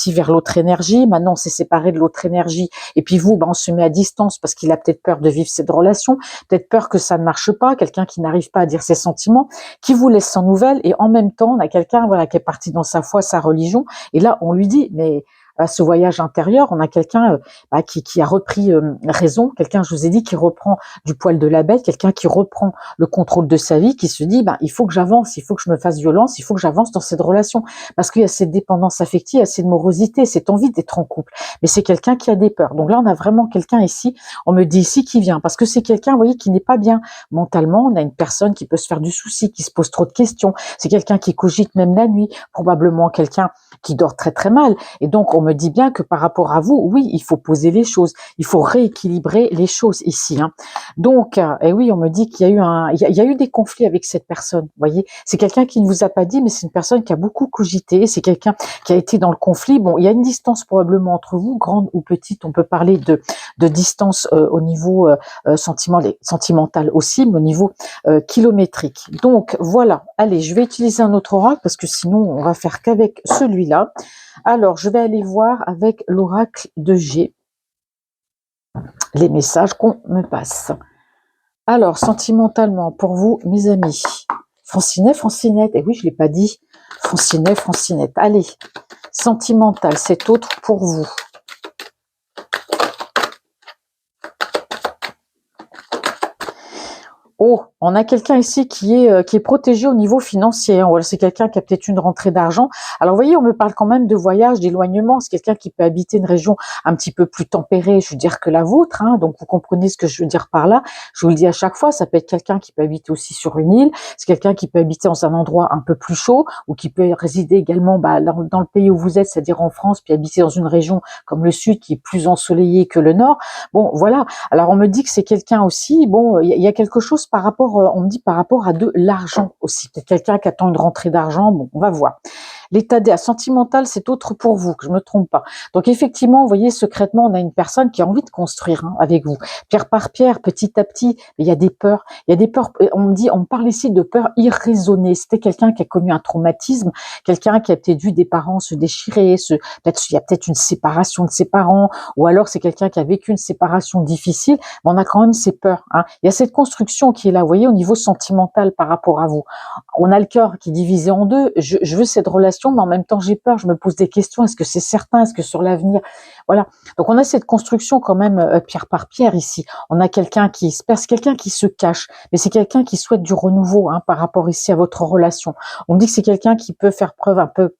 vers l'autre énergie, maintenant on s'est séparé de l'autre énergie, et puis vous, on se met à distance parce qu'il a peut-être peur de vivre cette relation, peut-être peur que ça ne marche pas, quelqu'un qui n'arrive pas à dire ses sentiments, qui vous laisse sans nouvelles, et en même temps, on a quelqu'un qui est parti dans sa foi, sa religion, et là, on lui dit, mais à ce voyage intérieur, on a quelqu'un qui a repris raison, quelqu'un, je vous ai dit, qui reprend du poil de la bête, quelqu'un qui reprend le contrôle de sa vie, qui se dit, il faut que j'avance, il faut que je me fasse violence, il faut que j'avance dans cette relation, parce qu'il y a cette dépendance affective, il y a cette morosité, cette envie d'être en couple, mais c'est quelqu'un qui a des peurs. Donc là, on a vraiment quelqu'un ici, on me dit ici qui vient, parce que c'est quelqu'un, vous voyez, qui n'est pas bien mentalement, on a une personne qui peut se faire du souci, qui se pose trop de questions, c'est quelqu'un qui cogite même la nuit, probablement quelqu'un qui dort très très mal, et donc on me dit bien que par rapport à vous, oui, il faut poser les choses, il faut rééquilibrer les choses ici. Donc, et oui, on me dit qu'il y a eu il y a eu des conflits avec cette personne. Vous voyez, c'est quelqu'un qui ne vous a pas dit, mais c'est une personne qui a beaucoup cogité. C'est quelqu'un qui a été dans le conflit. Bon, il y a une distance probablement entre vous, grande ou petite. On peut parler de distance au niveau sentimental aussi, mais au niveau kilométrique. Donc voilà. Allez, je vais utiliser un autre oracle parce que sinon on va faire qu'avec celui-là. Alors, je vais aller voir avec l'oracle de G les messages qu'on me passe. Alors, sentimentalement, pour vous, mes amis, Francinette, et oui, je ne l'ai pas dit, Francinette, allez, sentimental, c'est autre pour vous. Oh, on a quelqu'un ici qui est protégé au niveau financier. Voilà, c'est quelqu'un qui a peut-être une rentrée d'argent. Alors, vous voyez, on me parle quand même de voyage, d'éloignement. C'est quelqu'un qui peut habiter une région un petit peu plus tempérée, je veux dire, que la vôtre. Donc, vous comprenez ce que je veux dire par là. Je vous le dis à chaque fois, ça peut être quelqu'un qui peut habiter aussi sur une île. C'est quelqu'un qui peut habiter dans un endroit un peu plus chaud ou qui peut résider également dans le pays où vous êtes, c'est-à-dire en France, puis habiter dans une région comme le sud qui est plus ensoleillée que le nord. Bon, voilà. Alors, on me dit que c'est quelqu'un aussi, il y a quelque chose par rapport, on me dit par rapport à de l'argent aussi. Peut-être quelqu'un qui attend une rentrée d'argent, bon, on va voir. L'état sentimental, c'est autre pour vous, que je me trompe pas. Donc effectivement, vous voyez, secrètement, on a une personne qui a envie de construire hein, avec vous, pierre par pierre, petit à petit. Mais il y a des peurs, il y a des peurs. On me parle ici de peurs irraisonnées. C'était quelqu'un qui a connu un traumatisme, quelqu'un qui a peut-être vu des parents se déchirer, peut-être il y a peut-être une séparation de ses parents, ou alors c'est quelqu'un qui a vécu une séparation difficile. Mais on a quand même ces peurs. Hein. Il y a cette construction qui est là, vous voyez, au niveau sentimental par rapport à vous. On a le cœur qui est divisé en deux. Je veux cette relation, mais en même temps j'ai peur. Je me pose des questions. Est-ce que c'est certain? Est-ce que sur l'avenir, voilà. Donc on a cette construction quand même pierre par pierre ici. On a quelqu'un qui se perce, quelqu'un qui se cache, mais c'est quelqu'un qui souhaite du renouveau hein, par rapport ici à votre relation. On me dit que c'est quelqu'un qui peut faire preuve un peu,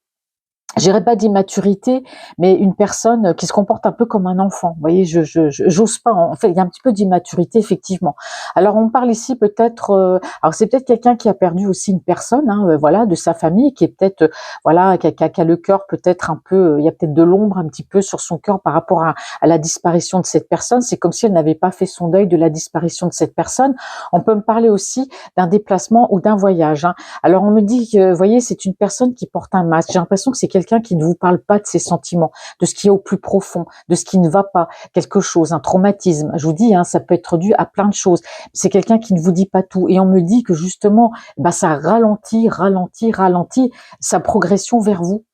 je dirais pas d'immaturité, mais une personne qui se comporte un peu comme un enfant. Vous voyez, j'ose pas. En fait, il y a un petit peu d'immaturité, effectivement. Alors, on parle ici peut-être. Alors, c'est peut-être quelqu'un qui a perdu aussi une personne, hein, voilà, de sa famille, qui est peut-être, voilà, qui a le cœur peut-être un peu. Il y a peut-être de l'ombre un petit peu sur son cœur par rapport à la disparition de cette personne. C'est comme si elle n'avait pas fait son deuil de la disparition de cette personne. On peut me parler aussi d'un déplacement ou d'un voyage. Hein. Alors, on me dit que, vous voyez, c'est une personne qui porte un masque. J'ai l'impression que c'est quelqu'un qui ne vous parle pas de ses sentiments, de ce qui est au plus profond, de ce qui ne va pas, quelque chose, un traumatisme. Je vous dis, hein, ça peut être dû à plein de choses. C'est quelqu'un qui ne vous dit pas tout. Et on me dit que justement, bah, ça ralentit sa progression vers vous.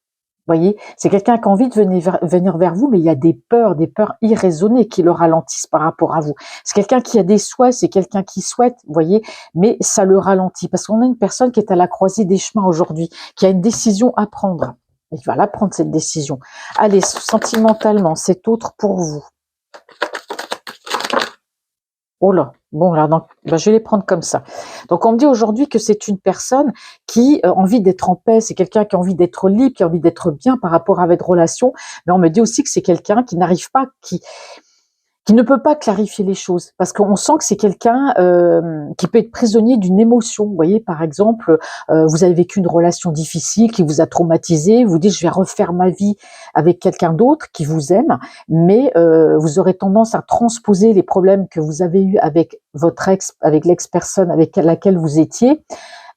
Voyez, c'est quelqu'un qui a envie de venir vers vous, mais il y a des peurs irraisonnées qui le ralentissent par rapport à vous. C'est quelqu'un qui a des souhaits, c'est quelqu'un qui souhaite, vous voyez, mais ça le ralentit parce qu'on a une personne qui est à la croisée des chemins aujourd'hui, qui a une décision à prendre. Il va la prendre cette décision. Allez, sentimentalement, c'est autre pour vous. Oh là, bon alors donc, ben, je vais les prendre comme ça. Donc on me dit aujourd'hui que c'est une personne qui a envie d'être en paix, c'est quelqu'un qui a envie d'être libre, qui a envie d'être bien par rapport à votre relation, mais on me dit aussi que c'est quelqu'un qui n'arrive pas, qui ne peut pas clarifier les choses, parce qu'on sent que c'est quelqu'un qui peut être prisonnier d'une émotion. Vous voyez, par exemple, vous avez vécu une relation difficile qui vous a traumatisé, vous dites je vais refaire ma vie avec quelqu'un d'autre qui vous aime, mais vous aurez tendance à transposer les problèmes que vous avez eus avec votre ex, avec l'ex-personne avec laquelle vous étiez.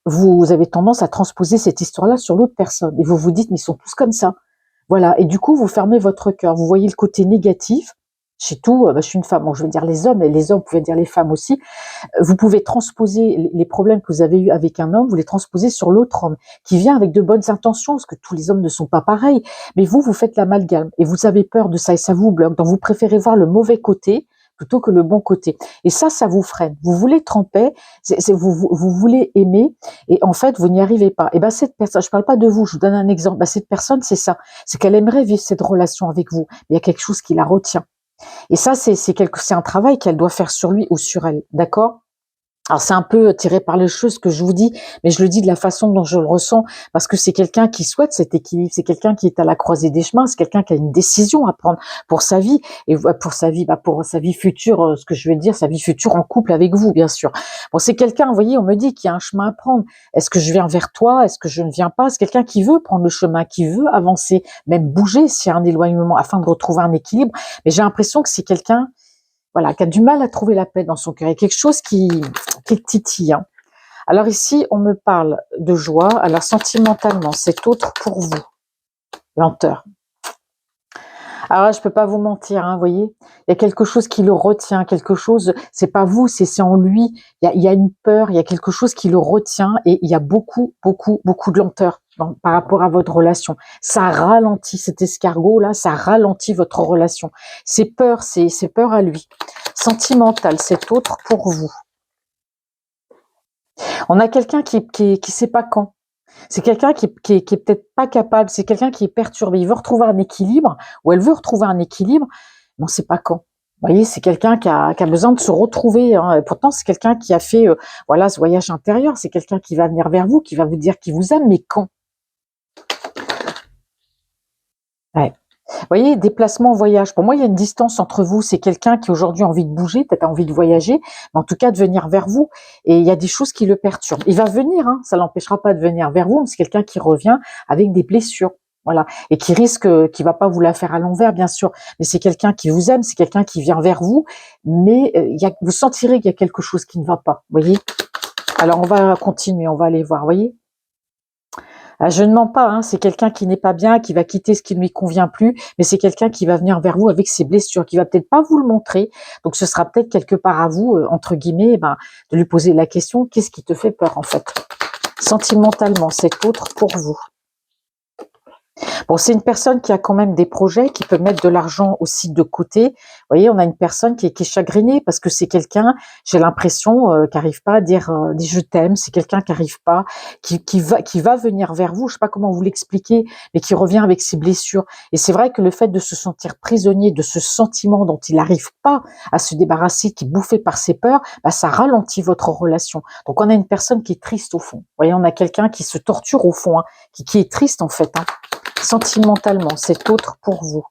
Vous avez tendance à transposer cette histoire-là sur l'autre personne, et vous vous dites mais ils sont tous comme ça. Voilà, et du coup vous fermez votre cœur, vous voyez le côté négatif. Chez tout, je suis une femme, bon, je veux dire les hommes, et les hommes pouvaient dire les femmes aussi. Vous pouvez transposer les problèmes que vous avez eus avec un homme, vous les transposez sur l'autre homme, qui vient avec de bonnes intentions, parce que tous les hommes ne sont pas pareils. Mais vous faites l'amalgame, et vous avez peur de ça, et ça vous bloque. Donc vous préférez voir le mauvais côté plutôt que le bon côté. Et ça vous freine. Vous voulez être en paix, vous voulez aimer, et en fait, vous n'y arrivez pas. Et ben cette personne, je parle pas de vous, je vous donne un exemple. Ben, cette personne, c'est ça, c'est qu'elle aimerait vivre cette relation avec vous, mais il y a quelque chose qui la retient. Et ça, c'est un travail qu'elle doit faire sur lui ou sur elle, d'accord? Alors c'est un peu tiré par les cheveux ce que je vous dis, mais je le dis de la façon dont je le ressens, parce que c'est quelqu'un qui souhaite cet équilibre, c'est quelqu'un qui est à la croisée des chemins, c'est quelqu'un qui a une décision à prendre pour sa vie, et pour sa vie future, ce que je veux dire, sa vie future en couple avec vous, bien sûr. Bon, c'est quelqu'un, vous voyez, on me dit qu'il y a un chemin à prendre. Est-ce que je viens vers toi? Est-ce que je ne viens pas? C'est quelqu'un qui veut prendre le chemin, qui veut avancer, même bouger s'il y a un éloignement, afin de retrouver un équilibre. Mais j'ai l'impression que c'est quelqu'un, voilà, qui a du mal à trouver la paix dans son cœur. Il y a quelque chose qui le titille. Hein. Alors ici, on me parle de joie. Alors sentimentalement, c'est autre pour vous. Lenteur. Alors là, je peux pas vous mentir, hein, vous voyez. Il y a quelque chose qui le retient, quelque chose. C'est pas vous, c'est en lui. Il y a une peur, il y a quelque chose qui le retient, et il y a beaucoup de lenteur par rapport à votre relation. Ça ralentit cet escargot là, ça ralentit votre relation. C'est peur à lui. Sentimental, c'est autre pour vous. On a quelqu'un qui sait pas quand. C'est quelqu'un qui est peut-être pas capable. C'est quelqu'un qui est perturbé. Il veut retrouver un équilibre, ou elle veut retrouver un équilibre, mais on sait pas quand. Vous voyez, c'est quelqu'un qui a besoin de se retrouver. Hein. Pourtant, c'est quelqu'un qui a fait voilà, ce voyage intérieur. C'est quelqu'un qui va venir vers vous, qui va vous dire qu'il vous aime, mais quand? Ouais. Vous voyez, déplacement, voyage. Pour moi, il y a une distance entre vous. C'est quelqu'un qui aujourd'hui a envie de bouger, peut-être a envie de voyager, mais en tout cas de venir vers vous. Et il y a des choses qui le perturbent. Il va venir, hein, ça l'empêchera pas de venir vers vous, mais c'est quelqu'un qui revient avec des blessures. Voilà. Et qui risque, qui va pas vous la faire à l'envers, bien sûr. Mais c'est quelqu'un qui vous aime, c'est quelqu'un qui vient vers vous, mais vous sentirez qu'il y a quelque chose qui ne va pas. Vous voyez? Alors, on va continuer, on va aller voir, vous voyez? Ah, je ne mens pas, hein, c'est quelqu'un qui n'est pas bien, qui va quitter ce qui ne lui convient plus, mais c'est quelqu'un qui va venir vers vous avec ses blessures, qui va peut-être pas vous le montrer. Donc ce sera peut-être quelque part à vous, entre guillemets, ben, de lui poser la question, qu'est-ce qui te fait peur en fait? Sentimentalement, cet autre pour vous. Bon, c'est une personne qui a quand même des projets, qui peut mettre de l'argent aussi de côté. Vous voyez, on a une personne qui est chagrinée parce que c'est quelqu'un, j'ai l'impression, qui arrive pas à dire des je t'aime. C'est quelqu'un qui arrive pas, qui va venir vers vous. Je sais pas comment vous l'expliquer, mais qui revient avec ses blessures. Et c'est vrai que le fait de se sentir prisonnier de ce sentiment dont il n'arrive pas à se débarrasser, qui est bouffé par ses peurs, bah, ça ralentit votre relation. Donc on a une personne qui est triste au fond. Vous voyez, on a quelqu'un qui se torture au fond, hein, qui est triste en fait, hein. Sentimentalement, cet autre pour vous.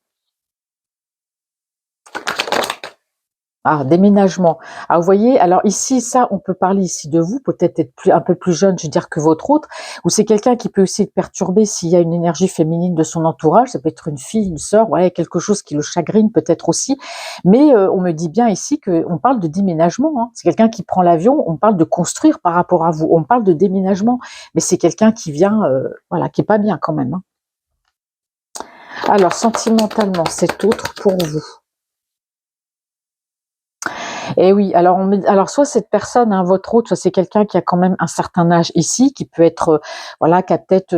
Ah, déménagement. Ah, vous voyez, alors ici, ça, on peut parler ici de vous, peut-être être un peu plus jeune, je veux dire, que votre autre, ou c'est quelqu'un qui peut aussi être perturbé s'il y a une énergie féminine de son entourage, ça peut être une fille, une sœur, voilà, quelque chose qui le chagrine peut-être aussi, mais on me dit bien ici qu'on parle de déménagement, hein. C'est quelqu'un qui prend l'avion, on parle de construire par rapport à vous, on parle de déménagement, mais c'est quelqu'un qui vient, voilà, qui est pas bien quand même, hein. Alors, sentimentalement, cet autre pour vous. Et oui, alors soit cette personne, hein, votre autre, soit c'est quelqu'un qui a quand même un certain âge ici, qui peut être, voilà, qui a peut-être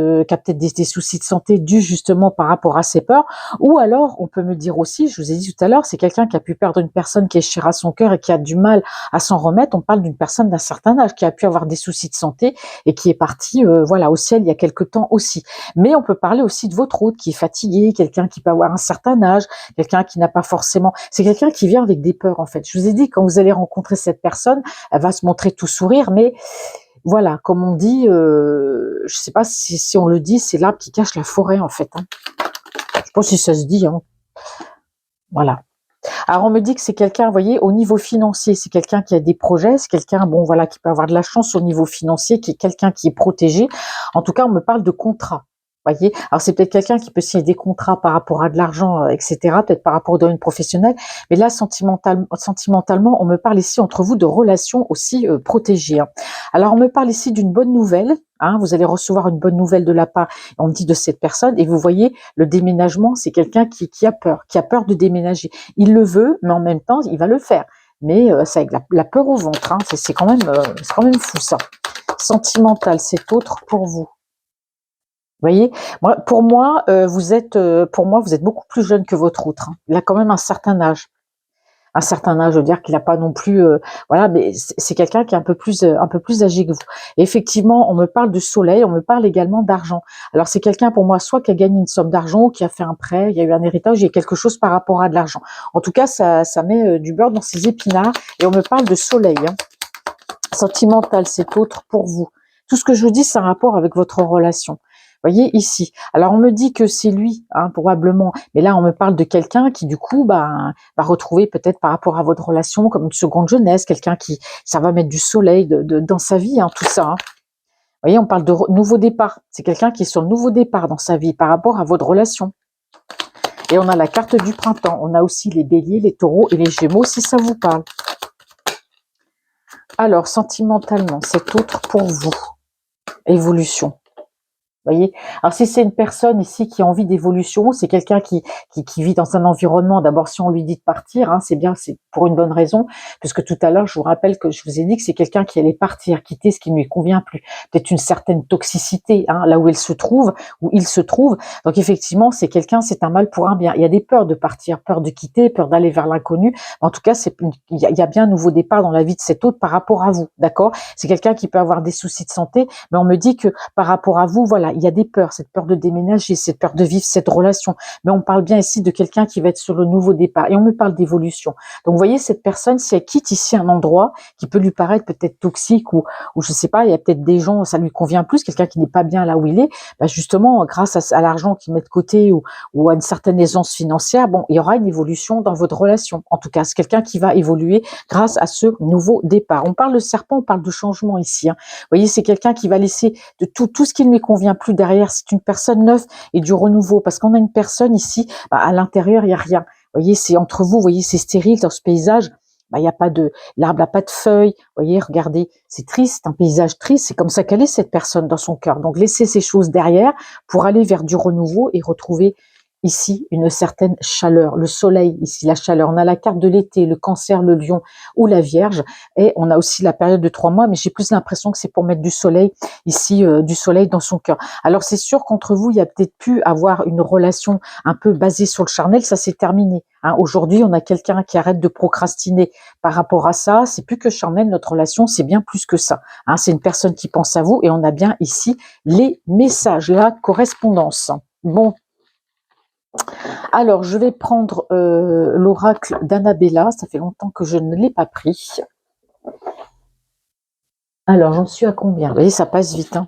des soucis de santé dus justement par rapport à ses peurs. Ou alors, on peut me dire aussi, je vous ai dit tout à l'heure, c'est quelqu'un qui a pu perdre une personne qui est chère à son cœur et qui a du mal à s'en remettre. On parle d'une personne d'un certain âge qui a pu avoir des soucis de santé et qui est partie, voilà, au ciel il y a quelque temps aussi. Mais on peut parler aussi de votre autre qui est fatigué, quelqu'un qui peut avoir un certain âge, quelqu'un qui n'a pas forcément, c'est quelqu'un qui vient avec des peurs en fait. Je vous ai dit, quand vous allez rencontrer cette personne, elle va se montrer tout sourire, mais voilà, comme on dit, je sais pas si on le dit, c'est l'arbre qui cache la forêt en fait, hein. Je sais pas si ça se dit, hein. Voilà. Alors on me dit que c'est quelqu'un, vous voyez, au niveau financier, c'est quelqu'un qui a des projets, c'est quelqu'un, bon voilà, qui peut avoir de la chance au niveau financier, qui est quelqu'un qui est protégé. En tout cas, on me parle de contrat. Voyez, alors c'est peut-être quelqu'un qui peut signer des contrats par rapport à de l'argent, etc., peut-être par rapport au domaine professionnel, mais là, sentimentalement, on me parle ici entre vous de relations aussi protégées, hein. Alors, on me parle ici d'une bonne nouvelle, hein, vous allez recevoir une bonne nouvelle de la part, on me dit, de cette personne, et vous voyez, le déménagement, c'est quelqu'un qui a peur de déménager. Il le veut, mais en même temps, il va le faire. Mais c'est avec la peur au ventre, hein, c'est quand même fou ça. Sentimental, c'est autre pour vous. Vous voyez? Moi, pour moi, vous êtes beaucoup plus jeune que votre autre, hein. Il a quand même un certain âge. Un certain âge, je veux dire qu'il n'a pas non plus, voilà, mais c'est quelqu'un qui est un peu plus âgé que vous. Et effectivement, on me parle de soleil, on me parle également d'argent. Alors c'est quelqu'un pour moi, soit qui a gagné une somme d'argent, ou qui a fait un prêt, il y a eu un héritage, il y a quelque chose par rapport à de l'argent. En tout cas, ça met du beurre dans ses épinards, et on me parle de soleil, hein. Sentimental, c'est autre pour vous. Tout ce que je vous dis, c'est un rapport avec votre relation. Voyez ici. Alors on me dit que c'est lui, hein, probablement, mais là on me parle de quelqu'un qui du coup va retrouver peut-être par rapport à votre relation comme une seconde jeunesse, quelqu'un qui ça va mettre du soleil dans sa vie, hein, tout ça, hein. Vous voyez, on parle de nouveau départ. C'est quelqu'un qui est sur le nouveau départ dans sa vie par rapport à votre relation. Et on a la carte du printemps. On a aussi les béliers, les taureaux et les gémeaux si ça vous parle. Alors sentimentalement, c'est autre pour vous. Évolution. Voyez, alors si c'est une personne ici qui a envie d'évolution, c'est quelqu'un qui vit dans un environnement, d'abord si on lui dit de partir, hein, c'est bien, c'est pour une bonne raison, puisque tout à l'heure je vous rappelle que je vous ai dit que c'est quelqu'un qui allait partir, quitter ce qui ne lui convient plus, peut-être une certaine toxicité, hein, là où elle se trouve, où il se trouve, donc effectivement c'est quelqu'un, c'est un mal pour un bien, il y a des peurs de partir, peur de quitter, peur d'aller vers l'inconnu, en tout cas il y a bien un nouveau départ dans la vie de cet autre par rapport à vous, d'accord, c'est quelqu'un qui peut avoir des soucis de santé, mais on me dit que par rapport à vous, voilà, il y a des peurs, cette peur de déménager, cette peur de vivre cette relation. Mais on parle bien ici de quelqu'un qui va être sur le nouveau départ. Et on me parle d'évolution. Donc, vous voyez, cette personne, si elle quitte ici un endroit qui peut lui paraître peut-être toxique ou je sais pas, il y a peut-être des gens, ça lui convient plus, quelqu'un qui n'est pas bien là où il est, bah justement, grâce à l'argent qu'il met de côté ou à une certaine aisance financière, bon, il y aura une évolution dans votre relation. En tout cas, c'est quelqu'un qui va évoluer grâce à ce nouveau départ. On parle de serpent, on parle de changement ici, hein. Vous voyez, c'est quelqu'un qui va laisser de tout ce qui ne lui convient plus derrière. C'est une personne neuve et du renouveau. Parce qu'on a une personne ici, à l'intérieur, il n'y a rien. Vous voyez, c'est entre vous, vous voyez, c'est stérile dans ce paysage. bah, il y a pas de, l'arbre n'a pas de feuilles. Vous voyez, regardez, c'est triste, un paysage triste. C'est comme ça qu'elle est, cette personne, dans son cœur. Donc, laissez ces choses derrière pour aller vers du renouveau et retrouver ici une certaine chaleur. Le soleil, ici, la chaleur. On a la carte de l'été, le cancer, le lion ou la vierge. Et on a aussi la période de 3 mois, mais j'ai plus l'impression que c'est pour mettre du soleil ici, du soleil dans son cœur. Alors, c'est sûr qu'entre vous, il y a peut-être pu avoir une relation un peu basée sur le charnel. Ça, c'est terminé. Hein. Aujourd'hui, on a quelqu'un qui arrête de procrastiner par rapport à ça. C'est plus que charnel, notre relation, c'est bien plus que ça. Hein. C'est une personne qui pense à vous et on a bien ici les messages, la correspondance. Bon. Alors, je vais prendre l'oracle d'Annabella. Ça fait longtemps que je ne l'ai pas pris. Alors, j'en suis à combien? Vous voyez, ça passe vite. Hein.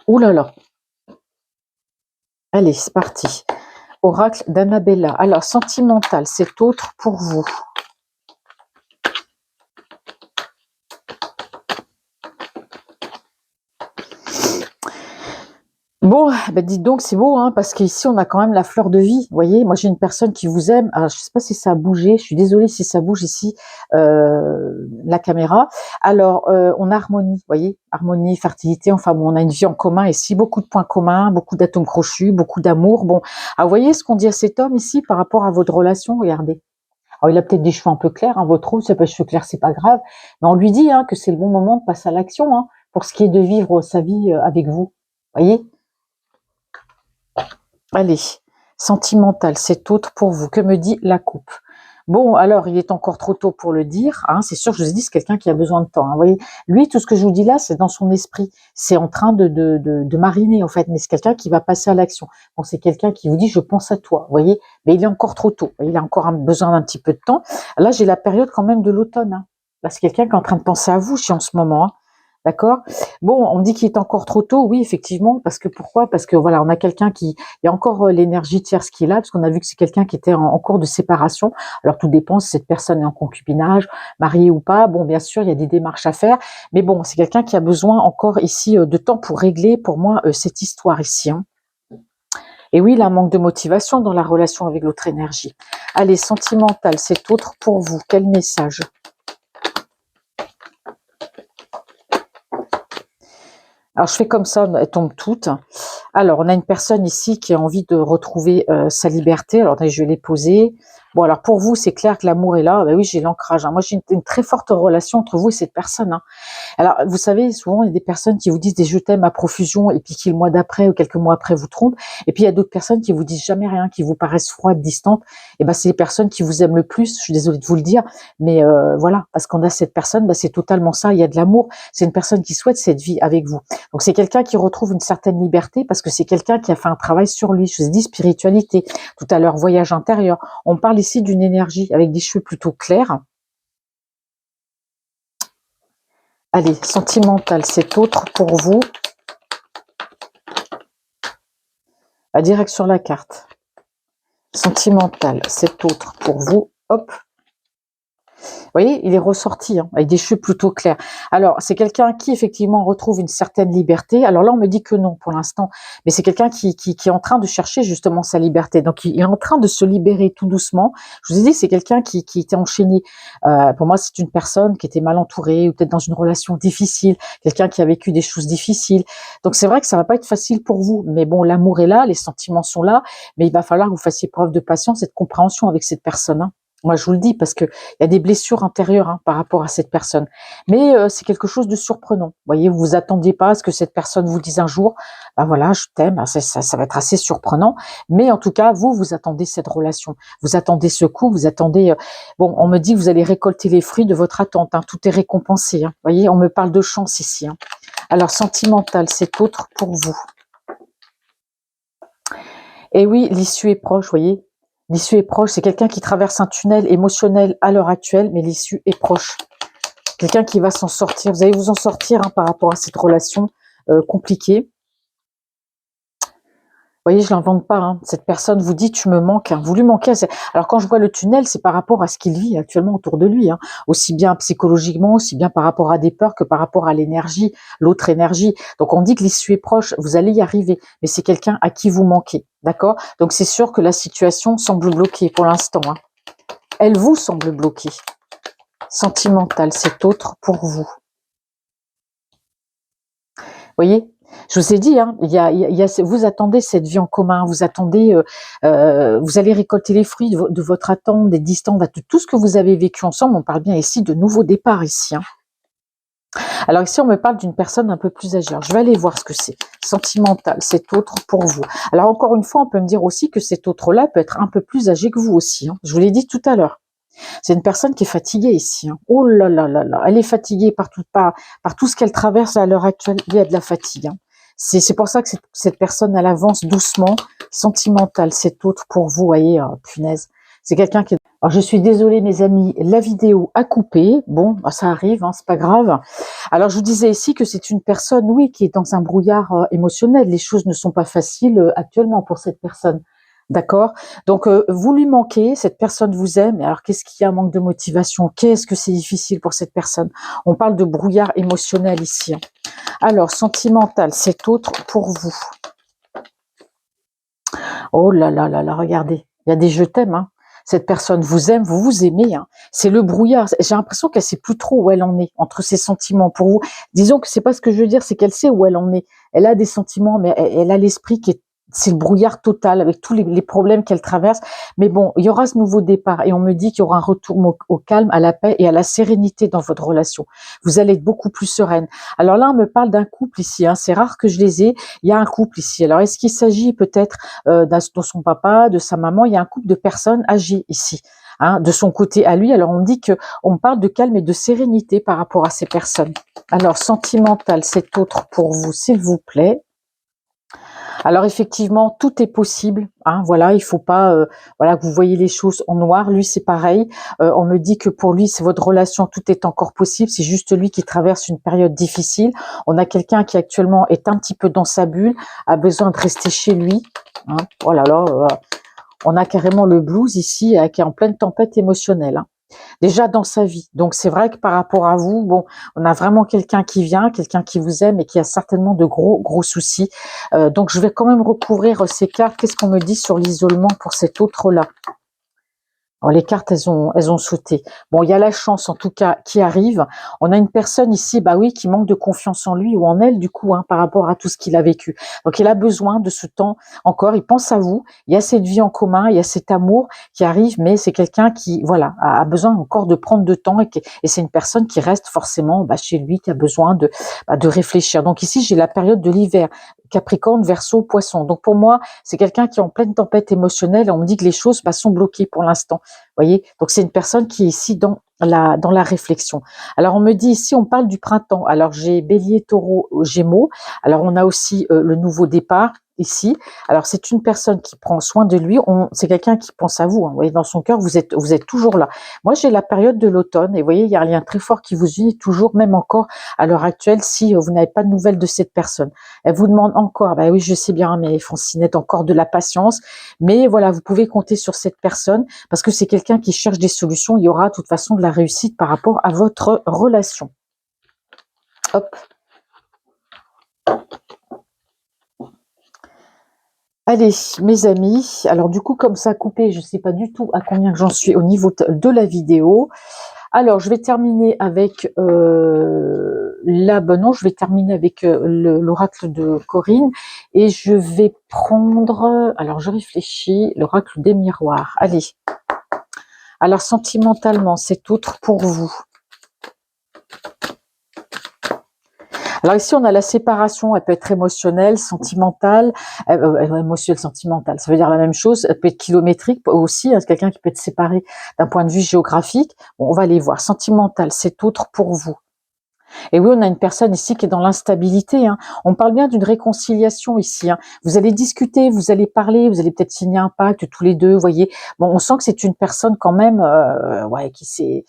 Ouh là là. Allez, c'est parti. Oracle d'Annabella. Alors, sentimental, c'est autre pour vous. Bon, ben dites donc, c'est beau, hein, parce qu'ici, on a quand même la fleur de vie. Vous voyez, moi, j'ai une personne qui vous aime. Alors, je ne sais pas si ça a bougé. Je suis désolée si ça bouge ici, la caméra. Alors, on a harmonie, vous voyez, harmonie, fertilité. Enfin, bon, on a une vie en commun ici, beaucoup de points communs, beaucoup d'atomes crochus, beaucoup d'amour. Bon, alors, vous voyez ce qu'on dit à cet homme ici par rapport à votre relation. Regardez. Alors, il a peut-être des cheveux un peu clairs, hein, votre roux, ça peut être cheveux clairs, c'est pas grave. Mais on lui dit hein, que c'est le bon moment de passer à l'action hein, pour ce qui est de vivre sa vie avec vous. Vous voyez? Allez, sentimental, c'est autre pour vous. Que me dit la coupe? Bon, alors, il est encore trop tôt pour le dire. Hein, c'est sûr, je vous ai dit, c'est quelqu'un qui a besoin de temps. Hein, vous voyez, lui, tout ce que je vous dis là, c'est dans son esprit. C'est en train de mariner, en fait. Mais c'est quelqu'un qui va passer à l'action. Bon, c'est quelqu'un qui vous dit, je pense à toi. Vous voyez, mais il est encore trop tôt. Il a encore besoin d'un petit peu de temps. Là, j'ai la période quand même de l'automne. Hein. Là, c'est quelqu'un qui est en train de penser à vous, je suis en ce moment. Hein. D'accord? Bon, on me dit qu'il est encore trop tôt, oui, effectivement, parce que pourquoi? Parce que voilà, on a quelqu'un qui, il y a encore l'énergie tierce qui est là, parce qu'on a vu que c'est quelqu'un qui était en cours de séparation. Alors tout dépend si cette personne est en concubinage, mariée ou pas. Bon, bien sûr, il y a des démarches à faire, mais bon, c'est quelqu'un qui a besoin encore ici de temps pour régler, pour moi, cette histoire ici. Hein. Et oui, il y a un manque de motivation dans la relation avec l'autre énergie. Allez, sentimental, c'est autre pour vous. Quel message? Alors, je fais comme ça, elles tombent toutes. Alors, on a une personne ici qui a envie de retrouver sa liberté. Alors, attendez, je vais les poser. Bon, alors pour vous, c'est clair que l'amour est là. Ben oui, j'ai l'ancrage. Hein. Moi, j'ai une très forte relation entre vous et cette personne. Hein. Alors, vous savez, souvent, il y a des personnes qui vous disent des je t'aime à profusion et puis qui, le mois d'après ou quelques mois après, vous trompent. Et puis, il y a d'autres personnes qui vous disent jamais rien, qui vous paraissent froides, distantes. Et ben, c'est les personnes qui vous aiment le plus. Je suis désolée de vous le dire. Mais voilà, parce qu'on a cette personne, ben, c'est totalement ça. Il y a de l'amour. C'est une personne qui souhaite cette vie avec vous. Donc, c'est quelqu'un qui retrouve une certaine liberté parce que c'est quelqu'un qui a fait un travail sur lui. Je vous ai dit spiritualité. Tout à l'heure, voyage intérieur. On parle ici d'une énergie avec des cheveux plutôt clairs. Allez, sentimental, c'est autre pour vous. À direct sur la carte. Sentimental, c'est autre pour vous. Hop. Vous voyez, il est ressorti hein, avec des cheveux plutôt clairs. Alors, c'est quelqu'un qui, effectivement, retrouve une certaine liberté. Alors là, on me dit que non pour l'instant. Mais c'est quelqu'un qui est en train de chercher justement sa liberté. Donc, il est en train de se libérer tout doucement. Je vous ai dit, c'est quelqu'un qui était enchaîné. Pour moi, c'est une personne qui était mal entourée ou peut-être dans une relation difficile. Quelqu'un qui a vécu des choses difficiles. Donc, c'est vrai que ça va pas être facile pour vous. Mais bon, l'amour est là, les sentiments sont là. Mais il va falloir que vous fassiez preuve de patience et de compréhension avec cette personne. Hein. Moi, je vous le dis parce que il y a des blessures intérieures hein, par rapport à cette personne. Mais c'est quelque chose de surprenant. Vous voyez, vous vous attendiez pas à ce que cette personne vous dise un jour, ben voilà, je t'aime. Ça va être assez surprenant. Mais en tout cas, vous attendez cette relation. Vous attendez ce coup. Vous attendez. Bon, on me dit que vous allez récolter les fruits de votre attente. Hein, tout est récompensé. Hein. Vous voyez, on me parle de chance ici. Hein. Alors, sentimental, c'est autre pour vous. Et oui, l'issue est proche. Vous voyez. L'issue est proche, c'est quelqu'un qui traverse un tunnel émotionnel à l'heure actuelle, mais l'issue est proche. Quelqu'un qui va s'en sortir, vous allez vous en sortir hein, par rapport à cette relation compliquée. Vous voyez, je l'invente pas. Hein. Cette personne vous dit, tu me manques. Hein. Vous lui manquez. Alors quand je vois le tunnel, c'est par rapport à ce qu'il vit actuellement autour de lui. Hein. Aussi bien psychologiquement, aussi bien par rapport à des peurs que par rapport à l'énergie, l'autre énergie. Donc on dit que l'issue est proche, vous allez y arriver. Mais c'est quelqu'un à qui vous manquez. D'accord? Donc c'est sûr que la situation semble bloquée pour l'instant. Hein. Elle vous semble bloquée. Sentimental, c'est autre pour vous. Vous voyez, je vous ai dit, hein, vous attendez cette vie en commun, vous attendez, vous allez récolter les fruits de votre attente, des distances, de tout ce que vous avez vécu ensemble. On parle bien ici de nouveaux départs ici. Hein. Alors ici, on me parle d'une personne un peu plus âgée. Alors, je vais aller voir ce que c'est. Sentimental, cet autre pour vous. Alors encore une fois, on peut me dire aussi que cet autre-là peut être un peu plus âgé que vous aussi. Hein. Je vous l'ai dit tout à l'heure. C'est une personne qui est fatiguée ici. Hein. Oh là là là là, elle est fatiguée par tout ce qu'elle traverse à l'heure actuelle. Il y a de la fatigue. Hein. C'est pour ça que cette personne, elle avance doucement. Sentimental, cet autre pour vous, voyez, punaise. C'est quelqu'un qui... Alors, je suis désolée, mes amis, la vidéo a coupé. Bon, bah, ça arrive, hein, c'est pas grave. Alors, je vous disais ici que c'est une personne, oui, qui est dans un brouillard émotionnel. Les choses ne sont pas faciles actuellement pour cette personne. D'accord? Donc, vous lui manquez, cette personne vous aime. Alors, qu'est-ce qu'il y a? Un manque de motivation. Qu'est-ce que c'est difficile pour cette personne? On parle de brouillard émotionnel ici. Hein. Alors, sentimental, c'est autre pour vous. Oh là là là là, regardez. Il y a des je t'aime, hein. Cette personne vous aime, vous vous aimez. Hein. C'est le brouillard. J'ai l'impression qu'elle sait plus trop où elle en est entre ses sentiments pour vous. Disons que c'est pas ce que je veux dire, c'est qu'elle sait où elle en est. Elle a des sentiments, mais elle a l'esprit qui est... C'est le brouillard total avec tous les problèmes qu'elle traverse. Mais bon, il y aura ce nouveau départ et on me dit qu'il y aura un retour au calme, à la paix et à la sérénité dans votre relation. Vous allez être beaucoup plus sereine. Alors là, on me parle d'un couple ici. Hein. C'est rare que je les ai. Il y a un couple ici. Alors, est-ce qu'il s'agit peut-être de son papa, de sa maman? Il y a un couple de personnes âgées ici. Hein, de son côté à lui. Alors, on me dit qu'on parle de calme et de sérénité par rapport à ces personnes. Alors, sentimental, c'est autre pour vous, s'il vous plaît. Alors effectivement, tout est possible. Hein, voilà, il faut pas, voilà, que vous voyez les choses en noir. Lui, c'est pareil. On me dit que pour lui, c'est votre relation, tout est encore possible. C'est juste lui qui traverse une période difficile. On a quelqu'un qui actuellement est un petit peu dans sa bulle, a besoin de rester chez lui. Hein, oh là là, on a carrément le blues ici, qui est en pleine tempête émotionnelle. Hein. Déjà dans sa vie. Donc c'est vrai que par rapport à vous, bon, on a vraiment quelqu'un qui vient, quelqu'un qui vous aime et qui a certainement de gros soucis. Donc je vais quand même recouvrir ces cartes. Qu'est-ce qu'on me dit sur l'isolement pour cet autre-là? Alors, les cartes, elles ont sauté. Bon, il y a la chance, en tout cas, qui arrive. On a une personne ici, bah oui, qui manque de confiance en lui ou en elle, du coup, hein, par rapport à tout ce qu'il a vécu. Donc, il a besoin de ce temps encore. Il pense à vous. Il y a cette vie en commun, il y a cet amour qui arrive, mais c'est quelqu'un qui, voilà, a besoin encore de prendre de temps et c'est une personne qui reste forcément chez lui, qui a besoin de réfléchir. Donc, ici, j'ai la période de l'hiver. Capricorne, Verseau, Poisson. Donc pour moi, c'est quelqu'un qui est en pleine tempête émotionnelle et on me dit que les choses sont bloquées pour l'instant. Voyez, donc c'est une personne qui est ici dans la réflexion. Alors on me dit ici, on parle du printemps. Alors j'ai Bélier, Taureau, Gémeaux. Alors on a aussi le nouveau départ ici. Alors c'est une personne qui prend soin de lui. C'est quelqu'un qui pense à vous. Hein. Vous voyez, dans son cœur, vous êtes toujours là. Moi, j'ai la période de l'automne et vous voyez, il y a un lien très fort qui vous unit toujours, même encore à l'heure actuelle, si vous n'avez pas de nouvelles de cette personne. Elle vous demande encore, bah oui, je sais bien, mais Francinette, encore de la patience. Mais voilà, vous pouvez compter sur cette personne parce que c'est quelqu'un qui cherche des solutions. Il y aura de toute façon de la réussite par rapport à votre relation. Hop. Allez, mes amis, alors du coup, comme ça a coupé, je ne sais pas du tout à combien j'en suis au niveau de la vidéo. Alors, je vais terminer avec non, je vais terminer avec l'oracle de Corinne et je vais prendre, alors je réfléchis, l'oracle des miroirs. Allez, alors sentimentalement, c'est autre pour vous. Alors ici, on a la séparation, elle peut être émotionnelle, sentimentale, émotionnelle, sentimentale, ça veut dire la même chose, elle peut être kilométrique aussi, hein, quelqu'un qui peut être séparé d'un point de vue géographique. Bon, on va les voir. Sentimentale, c'est autre pour vous. Et oui, on a une personne ici qui est dans l'instabilité. Hein. On parle bien d'une réconciliation ici. Hein. Vous allez discuter, vous allez parler, vous allez peut-être signer un pacte tous les deux, vous voyez. Bon, on sent que c'est une personne quand même qui s'est...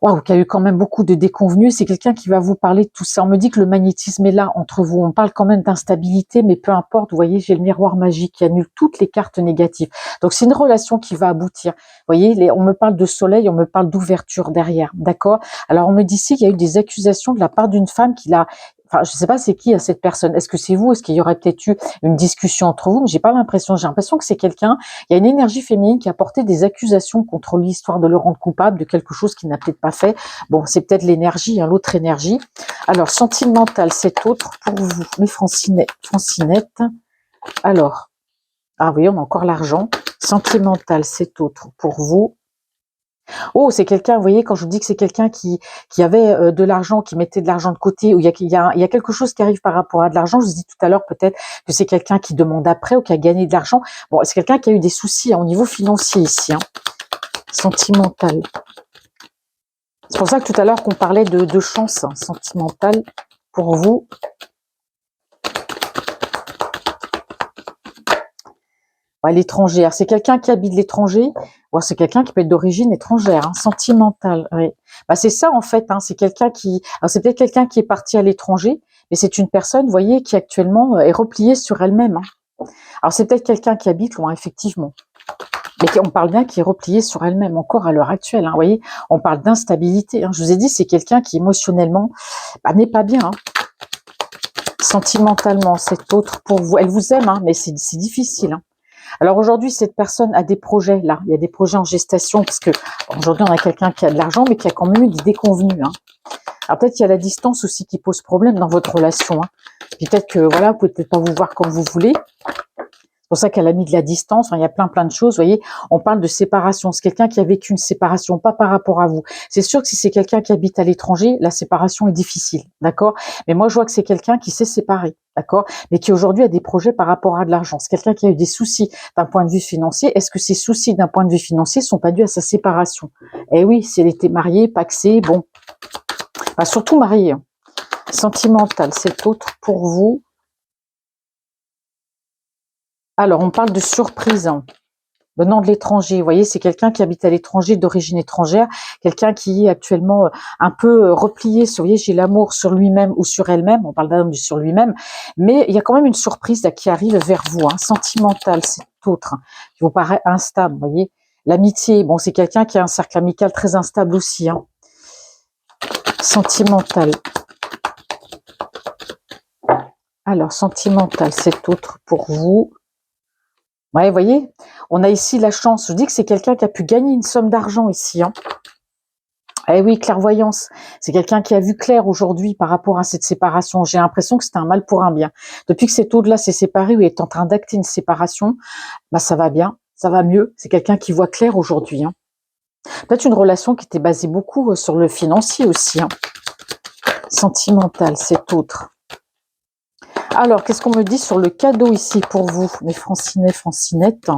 Waouh, qui a eu quand même beaucoup de déconvenues. C'est quelqu'un qui va vous parler de tout ça. On me dit que le magnétisme est là entre vous. On parle quand même d'instabilité, mais peu importe. Vous voyez, j'ai le miroir magique qui annule toutes les cartes négatives. Donc, c'est une relation qui va aboutir. Vous voyez, on me parle de soleil, on me parle d'ouverture derrière. D'accord? Alors, on me dit ici qu'il y a eu des accusations de la part d'une femme qui l'a... enfin, je sais pas c'est qui cette personne. Est-ce que c'est vous? Est-ce qu'il y aurait peut-être eu une discussion entre vous? Mais j'ai pas l'impression. J'ai l'impression que c'est quelqu'un, il y a une énergie féminine qui a porté des accusations contre lui, histoire de le rendre coupable de quelque chose qu'il n'a peut-être pas fait. Bon, c'est peut-être l'énergie, hein, l'autre énergie. Alors, sentimental, cet autre pour vous, mes francinettes. Alors, ah oui, on a encore l'argent. Sentimental, cet autre pour vous. Oh, c'est quelqu'un, vous voyez, quand je vous dis que c'est quelqu'un qui avait de l'argent, qui mettait de l'argent de côté, ou il y a quelque chose qui arrive par rapport à de l'argent. Je vous dis tout à l'heure peut-être que c'est quelqu'un qui demande après ou qui a gagné de l'argent. Bon, c'est quelqu'un qui a eu des soucis hein, au niveau financier ici. Hein. Sentimental. C'est pour ça que tout à l'heure qu'on parlait de chance hein, sentimentale pour vous. Ouais, l'étranger, c'est quelqu'un qui habite l'étranger, ou c'est quelqu'un qui peut être d'origine étrangère, hein, sentimental. Oui. Bah, c'est ça en fait, hein, c'est quelqu'un qui, alors c'est peut-être quelqu'un qui est parti à l'étranger, mais c'est une personne, vous voyez, qui actuellement est repliée sur elle-même. Hein. Alors c'est peut-être quelqu'un qui habite loin, effectivement, mais on parle bien qui est repliée sur elle-même encore à l'heure actuelle. Hein, vous voyez, on parle d'instabilité. Hein. Je vous ai dit, c'est quelqu'un qui émotionnellement n'est pas bien. Hein. Sentimentalement, cet autre pour vous, elle vous aime, hein, mais c'est difficile. Hein. Alors aujourd'hui, cette personne a des projets, là, il y a des projets en gestation, parce que aujourd'hui, on a quelqu'un qui a de l'argent, mais qui a quand même eu des déconvenus. Hein. Alors peut-être qu'il y a la distance aussi qui pose problème dans votre relation. Hein. Puis peut-être que, voilà, vous pouvez peut-être pas vous voir comme vous voulez. C'est pour ça qu'elle a mis de la distance. Enfin, il y a plein de choses. Vous voyez, on parle de séparation. C'est quelqu'un qui a vécu une séparation, pas par rapport à vous. C'est sûr que si c'est quelqu'un qui habite à l'étranger, la séparation est difficile, d'accord? Mais moi, je vois que c'est quelqu'un qui s'est séparé, d'accord? Mais qui aujourd'hui a des projets par rapport à de l'argent. C'est quelqu'un qui a eu des soucis d'un point de vue financier. Est-ce que ces soucis d'un point de vue financier sont pas dus à sa séparation? Eh oui, si elle était mariée, pacsée, bon, enfin, surtout mariée. Hein. Sentimental, c'est autre pour vous. Alors, on parle de surprise. Hein. Venant de l'étranger, vous voyez, c'est quelqu'un qui habite à l'étranger, d'origine étrangère, quelqu'un qui est actuellement un peu replié sur, vous voyez, j'ai l'amour sur lui-même ou sur elle-même, on parle d'un homme sur lui-même, mais il y a quand même une surprise là, qui arrive vers vous, hein, sentimentale, c'est autre, hein, qui vous paraît instable, vous voyez. L'amitié, bon, c'est quelqu'un qui a un cercle amical très instable aussi, hein. Sentimental. Alors, sentimental, c'est autre pour vous. Ouais, vous voyez, on a ici la chance. Je dis que c'est quelqu'un qui a pu gagner une somme d'argent ici. Hein. Eh oui, clairvoyance. C'est quelqu'un qui a vu clair aujourd'hui par rapport à cette séparation. J'ai l'impression que c'était un mal pour un bien. Depuis que cet autre-là s'est séparé ou est en train d'acter une séparation, bah ça va bien, ça va mieux. C'est quelqu'un qui voit clair aujourd'hui. Hein. Peut-être une relation qui était basée beaucoup sur le financier aussi. Hein. Sentimental, c'est autre. Alors, qu'est-ce qu'on me dit sur le cadeau ici pour vous, mes francinets, francinettes?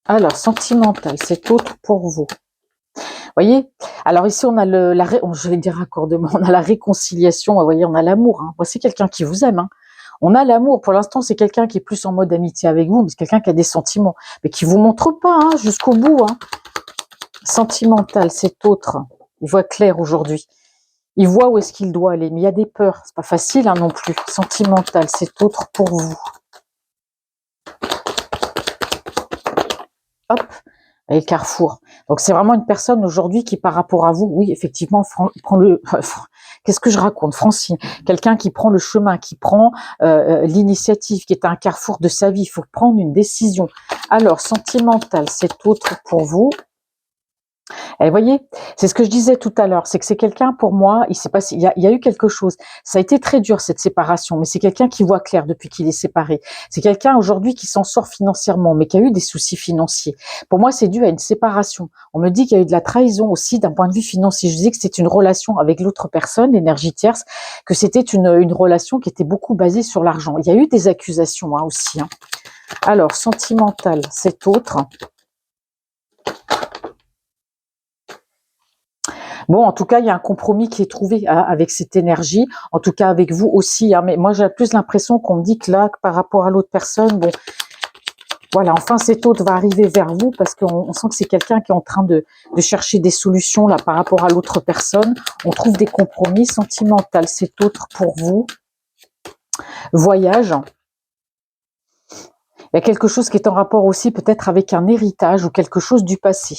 Alors, sentimental, c'est autre pour vous. Voyez, alors ici on a je vais dire raccordement, on a la réconciliation, vous voyez, on a l'amour. Hein. Voici quelqu'un qui vous aime. Hein. On a l'amour. Pour l'instant, c'est quelqu'un qui est plus en mode amitié avec vous, mais c'est quelqu'un qui a des sentiments, mais qui vous montre pas hein, jusqu'au bout. Hein. Sentimental, c'est autre. Il voit clair aujourd'hui. Il voit où est-ce qu'il doit aller, mais il y a des peurs. C'est pas facile hein, non plus. Sentimental, c'est autre pour vous. Hop. Et le carrefour. Donc c'est vraiment une personne aujourd'hui qui par rapport à vous, oui effectivement, prend le... Qu'est-ce que je raconte, Francine? Quelqu'un qui prend le chemin, qui prend l'initiative, qui est à un carrefour de sa vie. Il faut prendre une décision. Alors, sentimental, c'est autre pour vous. Et vous voyez, c'est ce que je disais tout à l'heure, c'est que c'est quelqu'un, pour moi, il s'est passé, il y a eu quelque chose. Ça a été très dur cette séparation, mais c'est quelqu'un qui voit clair depuis qu'il est séparé. C'est quelqu'un aujourd'hui qui s'en sort financièrement, mais qui a eu des soucis financiers. Pour moi, c'est dû à une séparation. On me dit qu'il y a eu de la trahison aussi d'un point de vue financier. Je disais que c'était une relation avec l'autre personne, l'énergie tierce, que c'était une relation qui était beaucoup basée sur l'argent. Il y a eu des accusations hein, aussi. Hein. Alors, sentimental, c'est autre. Bon, en tout cas, il y a un compromis qui est trouvé hein, avec cette énergie, en tout cas avec vous aussi. Hein, mais moi, j'ai plus l'impression qu'on me dit que là, par rapport à l'autre personne, bon, voilà, enfin, cet autre va arriver vers vous parce qu'on sent que c'est quelqu'un qui est en train de chercher des solutions là par rapport à l'autre personne. On trouve des compromis sentimentaux. Cet autre pour vous. Voyage. Il y a quelque chose qui est en rapport aussi peut-être avec un héritage ou quelque chose du passé.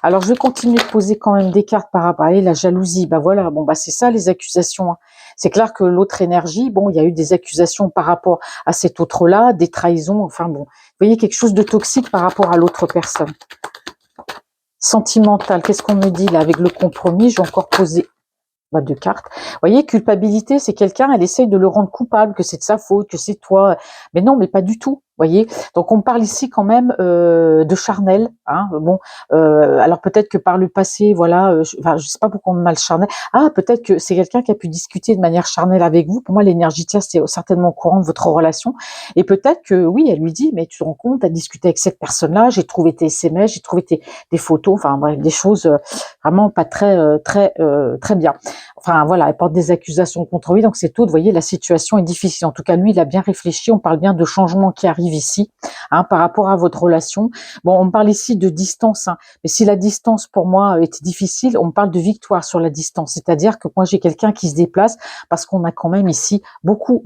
Alors, je vais continuer de poser quand même des cartes par rapport à la jalousie. Bah voilà, bon bah c'est ça les accusations, hein. C'est clair que l'autre énergie, bon, il y a eu des accusations par rapport à cet autre-là, des trahisons, enfin bon. Vous voyez, quelque chose de toxique par rapport à l'autre personne. Sentimental, qu'est-ce qu'on me dit là avec le compromis? Je vais encore poser de cartes. Vous voyez, culpabilité, c'est quelqu'un, elle essaye de le rendre coupable, que c'est de sa faute, que c'est toi. Mais non, mais pas du tout. Voyez, donc on parle ici quand même de charnel, hein. Bon, alors peut-être que par le passé, voilà, enfin, je sais pas pourquoi on me mal charnel. Ah, peut-être que c'est quelqu'un qui a pu discuter de manière charnelle avec vous. Pour moi, l'énergie tierce, c'est certainement au courant de votre relation. Et peut-être que oui, elle lui dit, mais tu te rends compte, tu as discuté avec cette personne-là, j'ai trouvé tes SMS, j'ai trouvé des photos, enfin bref, des choses vraiment pas très bien. Enfin voilà, elle porte des accusations contre lui, donc c'est tout. Vous voyez, la situation est difficile. En tout cas, lui, il a bien réfléchi. On parle bien de changements qui arrivent ici, hein, par rapport à votre relation. Bon, on parle ici de distance, hein, mais si la distance pour moi était difficile, on parle de victoire sur la distance. C'est-à-dire que moi, j'ai quelqu'un qui se déplace parce qu'on a quand même ici beaucoup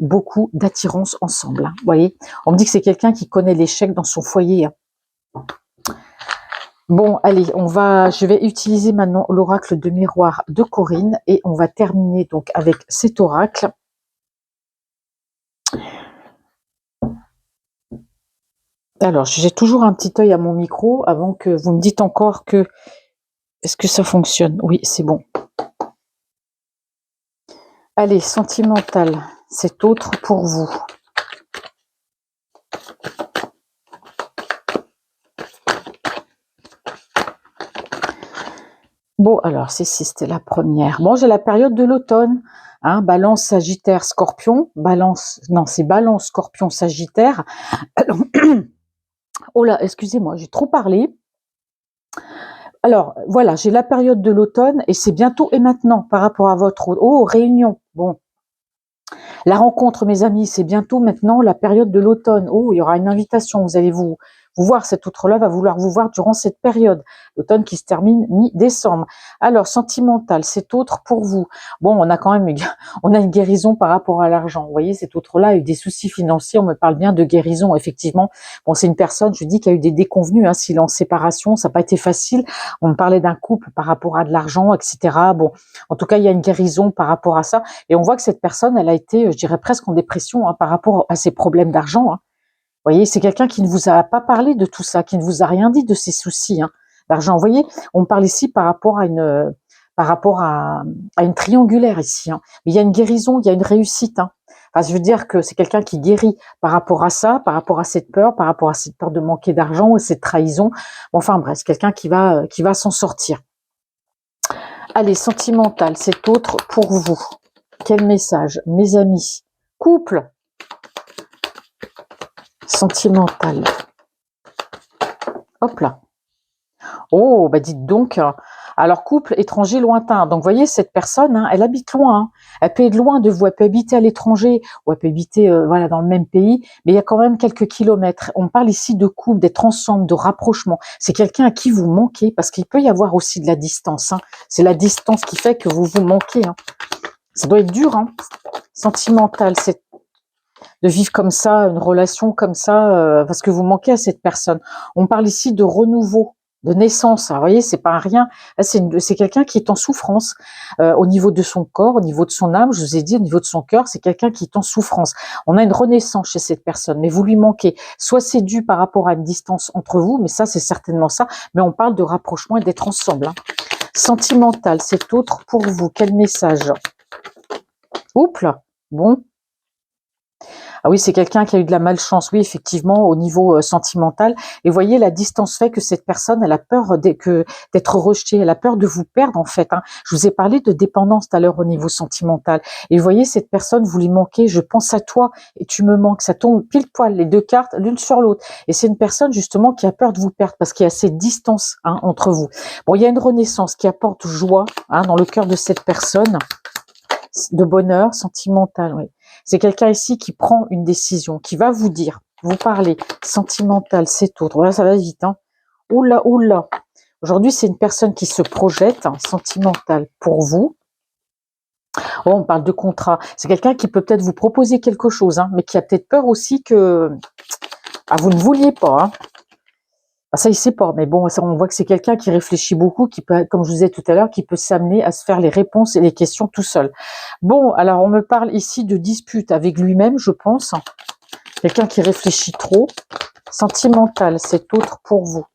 d'attirance ensemble, hein. Vous voyez, on me dit que c'est quelqu'un qui connaît l'échec dans son foyer, hein. Bon, allez, je vais utiliser maintenant l'oracle de miroir de Corinne et on va terminer donc avec cet oracle. Alors, j'ai toujours un petit œil à mon micro avant que vous me dites encore que... Est-ce que ça fonctionne? Oui, c'est bon. Allez, sentimental, c'est autre pour vous. Bon, alors, c'était la première. Bon, j'ai la période de l'automne, hein, Balance, Sagittaire, Scorpion. Balance, non, c'est Balance, Scorpion, Sagittaire. Alors, oh là, excusez-moi, j'ai trop parlé. Alors, voilà, j'ai la période de l'automne et c'est bientôt et maintenant par rapport à votre... Oh, réunion. Bon, la rencontre, mes amis, c'est bientôt maintenant la période de l'automne. Oh, il y aura une invitation. Vous allez vous voir, cet autre-là va vouloir vous voir durant cette période. L'automne qui se termine mi-décembre. Alors, sentimental, cet autre pour vous. Bon, on a quand même on a une guérison par rapport à l'argent. Vous voyez, cet autre-là a eu des soucis financiers. On me parle bien de guérison, effectivement. Bon, c'est une personne, je dis, qui a eu des déconvenues. Hein, s'il est en séparation, ça n'a pas été facile. On me parlait d'un couple par rapport à de l'argent, etc. Bon, en tout cas, il y a une guérison par rapport à ça. Et on voit que cette personne, elle a été, je dirais presque en dépression, hein, par rapport à ses problèmes d'argent, hein. Vous voyez, c'est quelqu'un qui ne vous a pas parlé de tout ça, qui ne vous a rien dit de ses soucis, hein, d'argent. Vous voyez, on parle ici par rapport à une triangulaire ici, hein. Mais il y a une guérison, il y a une réussite, hein. Enfin, je veux dire que c'est quelqu'un qui guérit par rapport à ça, par rapport à cette peur, par rapport à cette peur de manquer d'argent ou cette trahison. Enfin bref, c'est quelqu'un qui va s'en sortir. Allez, sentimental, c'est autre pour vous. Quel message, mes amis? Couple. Sentimental. Hop là. Oh, bah dites donc. Alors, couple étranger lointain. Donc, vous voyez, cette personne, hein, elle habite loin, hein. Elle peut être loin de vous. Elle peut habiter à l'étranger ou elle peut habiter voilà, dans le même pays. Mais il y a quand même quelques kilomètres. On parle ici de couple, d'être ensemble, de rapprochement. C'est quelqu'un à qui vous manquez parce qu'il peut y avoir aussi de la distance, hein. C'est la distance qui fait que vous vous manquez, hein. Ça doit être dur, hein. Sentimental, c'est de vivre comme ça, une relation comme ça, parce que vous manquez à cette personne. On parle ici de renouveau, de naissance. Alors, vous voyez, c'est pas un rien. Là, c'est quelqu'un qui est en souffrance au niveau de son corps, au niveau de son âme. Je vous ai dit, au niveau de son cœur, c'est quelqu'un qui est en souffrance. On a une renaissance chez cette personne, mais vous lui manquez. Soit c'est dû par rapport à une distance entre vous, mais ça, c'est certainement ça. Mais on parle de rapprochement et d'être ensemble, hein. Sentimental, c'est autre pour vous. Quel message? Oups là. Bon. Ah oui, c'est quelqu'un qui a eu de la malchance, oui, effectivement, au niveau sentimental. Et vous voyez, la distance fait que cette personne, elle a peur d'être rejetée, elle a peur de vous perdre, en fait, hein. Je vous ai parlé de dépendance tout à l'heure au niveau sentimental. Et vous voyez, cette personne, vous lui manquez, je pense à toi et tu me manques. Ça tombe pile poil, les deux cartes, l'une sur l'autre. Et c'est une personne, justement, qui a peur de vous perdre parce qu'il y a cette distance, hein, entre vous. Bon, il y a une renaissance qui apporte joie, hein, dans le cœur de cette personne, de bonheur sentimental, oui. C'est quelqu'un ici qui prend une décision, qui va vous dire, vous parler, sentimental, c'est autre. Voilà, ça va vite, hein. Oula, oula. Aujourd'hui, c'est une personne qui se projette, hein, sentimental pour vous. Oh, on parle de contrat. C'est quelqu'un qui peut peut-être vous proposer quelque chose, hein, mais qui a peut-être peur aussi que... Ah, vous ne vouliez pas, hein. Ah, ça, il sait pas, mais bon, ça, on voit que c'est quelqu'un qui réfléchit beaucoup, qui peut, comme je vous disais tout à l'heure, qui peut s'amener à se faire les réponses et les questions tout seul. Bon, alors on me parle ici de dispute avec lui-même, je pense. Quelqu'un qui réfléchit trop. Sentimental, c'est autre pour vous.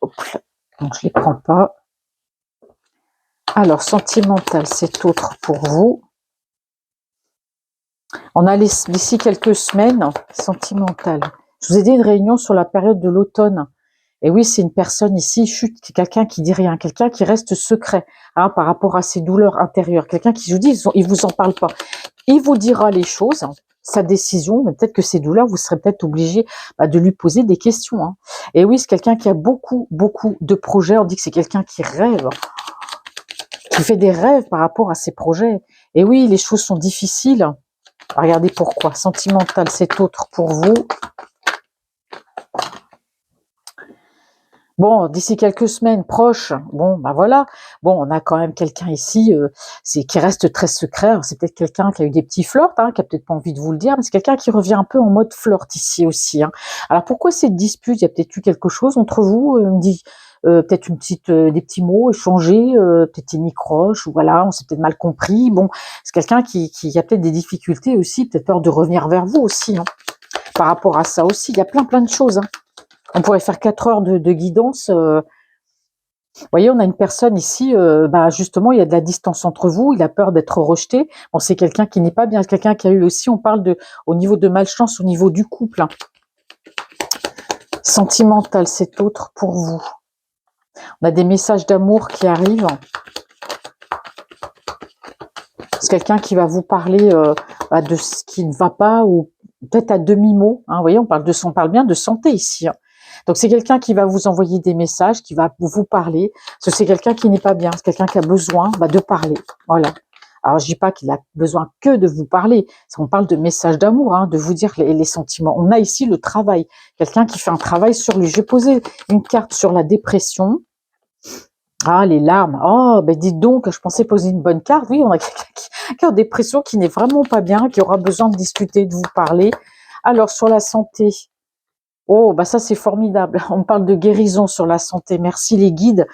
Hop là. Donc je les prends pas. Alors, sentimental, c'est autre pour vous. On a d'ici quelques semaines, sentimental. Je vous ai dit une réunion sur la période de l'automne. Et oui, c'est une personne ici, chute, quelqu'un qui dit rien, quelqu'un qui reste secret hein, par rapport à ses douleurs intérieures. Quelqu'un qui, je vous dis, il vous en parle pas. Il vous dira les choses, sa décision, mais peut-être que ses douleurs, vous serez peut-être obligé de lui poser des questions. Hein. Et oui, c'est quelqu'un qui a beaucoup, beaucoup de projets. On dit que c'est quelqu'un qui rêve, qui fait des rêves par rapport à ses projets. Et oui, les choses sont difficiles. Regardez pourquoi. Sentimental, c'est autre pour vous. Bon, d'ici quelques semaines proches, bon, bah voilà. Bon, on a quand même quelqu'un ici, c'est qui reste très secret. C'est peut-être quelqu'un qui a eu des petits flirts, hein, qui a peut-être pas envie de vous le dire, mais c'est quelqu'un qui revient un peu en mode flirt ici aussi. Hein. Alors pourquoi cette dispute? Il y a peut-être eu quelque chose entre vous, me dit peut-être une petite, des petits mots échangés, peut-être une croche, ou voilà, on s'est peut-être mal compris. Bon, c'est quelqu'un qui a peut-être des difficultés aussi, peut-être peur de revenir vers vous aussi. Hein. Par rapport à ça aussi, il y a plein de choses. Hein. On pourrait faire 4 heures de guidance. Vous voyez, on a une personne ici, justement, il y a de la distance entre vous, il a peur d'être rejeté. Bon, c'est quelqu'un qui n'est pas bien, quelqu'un qui a eu aussi, on parle de, au niveau de malchance, au niveau du couple. Hein. Sentimental, c'est autre pour vous. On a des messages d'amour qui arrivent. C'est quelqu'un qui va vous parler de ce qui ne va pas, ou peut-être à demi-mot. Hein, vous voyez, on parle bien de santé ici. Hein. Donc c'est quelqu'un qui va vous envoyer des messages, qui va vous parler. Parce que c'est quelqu'un qui n'est pas bien, c'est quelqu'un qui a besoin de parler. Voilà. Alors je dis pas qu'il a besoin que de vous parler. On parle de messages d'amour, hein, de vous dire les sentiments. On a ici le travail. Quelqu'un qui fait un travail sur lui. Je vais poser une carte sur la dépression. Ah, les larmes. Oh, ben dites donc, je pensais poser une bonne carte. Oui, on a quelqu'un qui est en dépression, qui n'est vraiment pas bien, qui aura besoin de discuter, de vous parler. Alors, sur la santé. Oh, bah ça, c'est formidable. On parle de guérison sur la santé. Merci les guides.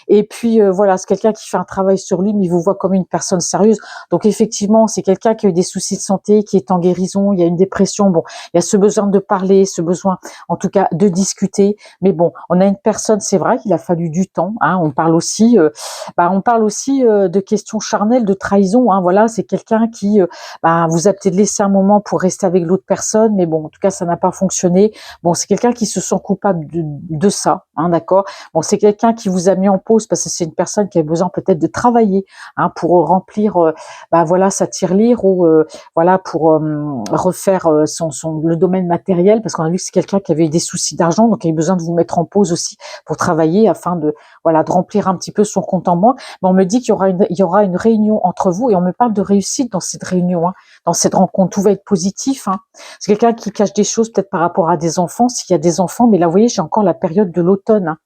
Et puis voilà, c'est quelqu'un qui fait un travail sur lui, mais il vous voit comme une personne sérieuse. Donc effectivement, c'est quelqu'un qui a eu des soucis de santé, qui est en guérison, il y a une dépression. Bon, il y a ce besoin de parler, ce besoin, en tout cas, de discuter. Mais bon, on a une personne, c'est vrai qu'il a fallu du temps. Hein, on parle aussi, de questions charnelles, de trahison. Hein, voilà, c'est quelqu'un qui vous a peut-être laissé un moment pour rester avec l'autre personne, mais bon, en tout cas, ça n'a pas fonctionné. Bon, c'est quelqu'un qui se sent coupable de ça, hein, d'accord. Bon, c'est quelqu'un qui vous a mis en pause parce que c'est une personne qui a besoin peut-être de travailler hein, pour remplir sa tirelire ou pour refaire le domaine matériel, parce qu'on a vu que c'est quelqu'un qui avait des soucis d'argent, donc il a eu besoin de vous mettre en pause aussi pour travailler afin de remplir un petit peu son compte en banque. Mais on me dit qu'il y aura une réunion entre vous et on me parle de réussite dans cette réunion, hein, dans cette rencontre. Tout va être positif. Hein. C'est quelqu'un qui cache des choses peut-être par rapport à des enfants, s'il y a des enfants, mais là vous voyez, j'ai encore la période de l'automne. Hein.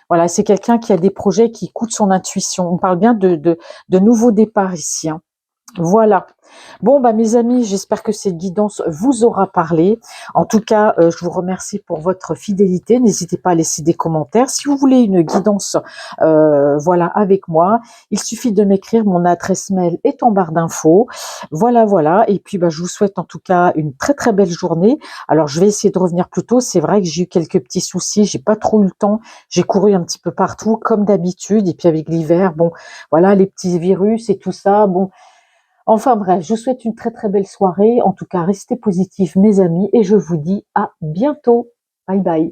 Voilà, c'est quelqu'un qui a des projets qui écoutent son intuition. On parle bien de nouveaux départs ici. Hein. Voilà. Bon, mes amis, j'espère que cette guidance vous aura parlé. En tout cas, je vous remercie pour votre fidélité. N'hésitez pas à laisser des commentaires. Si vous voulez une guidance, avec moi, il suffit de m'écrire. Mon adresse mail est en barre d'infos. Voilà. Et puis, je vous souhaite en tout cas une très très belle journée. Alors, je vais essayer de revenir plus tôt. C'est vrai que j'ai eu quelques petits soucis. J'ai pas trop eu le temps. J'ai couru un petit peu partout, comme d'habitude. Et puis avec l'hiver, les petits virus et tout ça, Enfin bref, je vous souhaite une très très belle soirée. En tout cas, restez positifs mes amis et je vous dis à bientôt. Bye bye.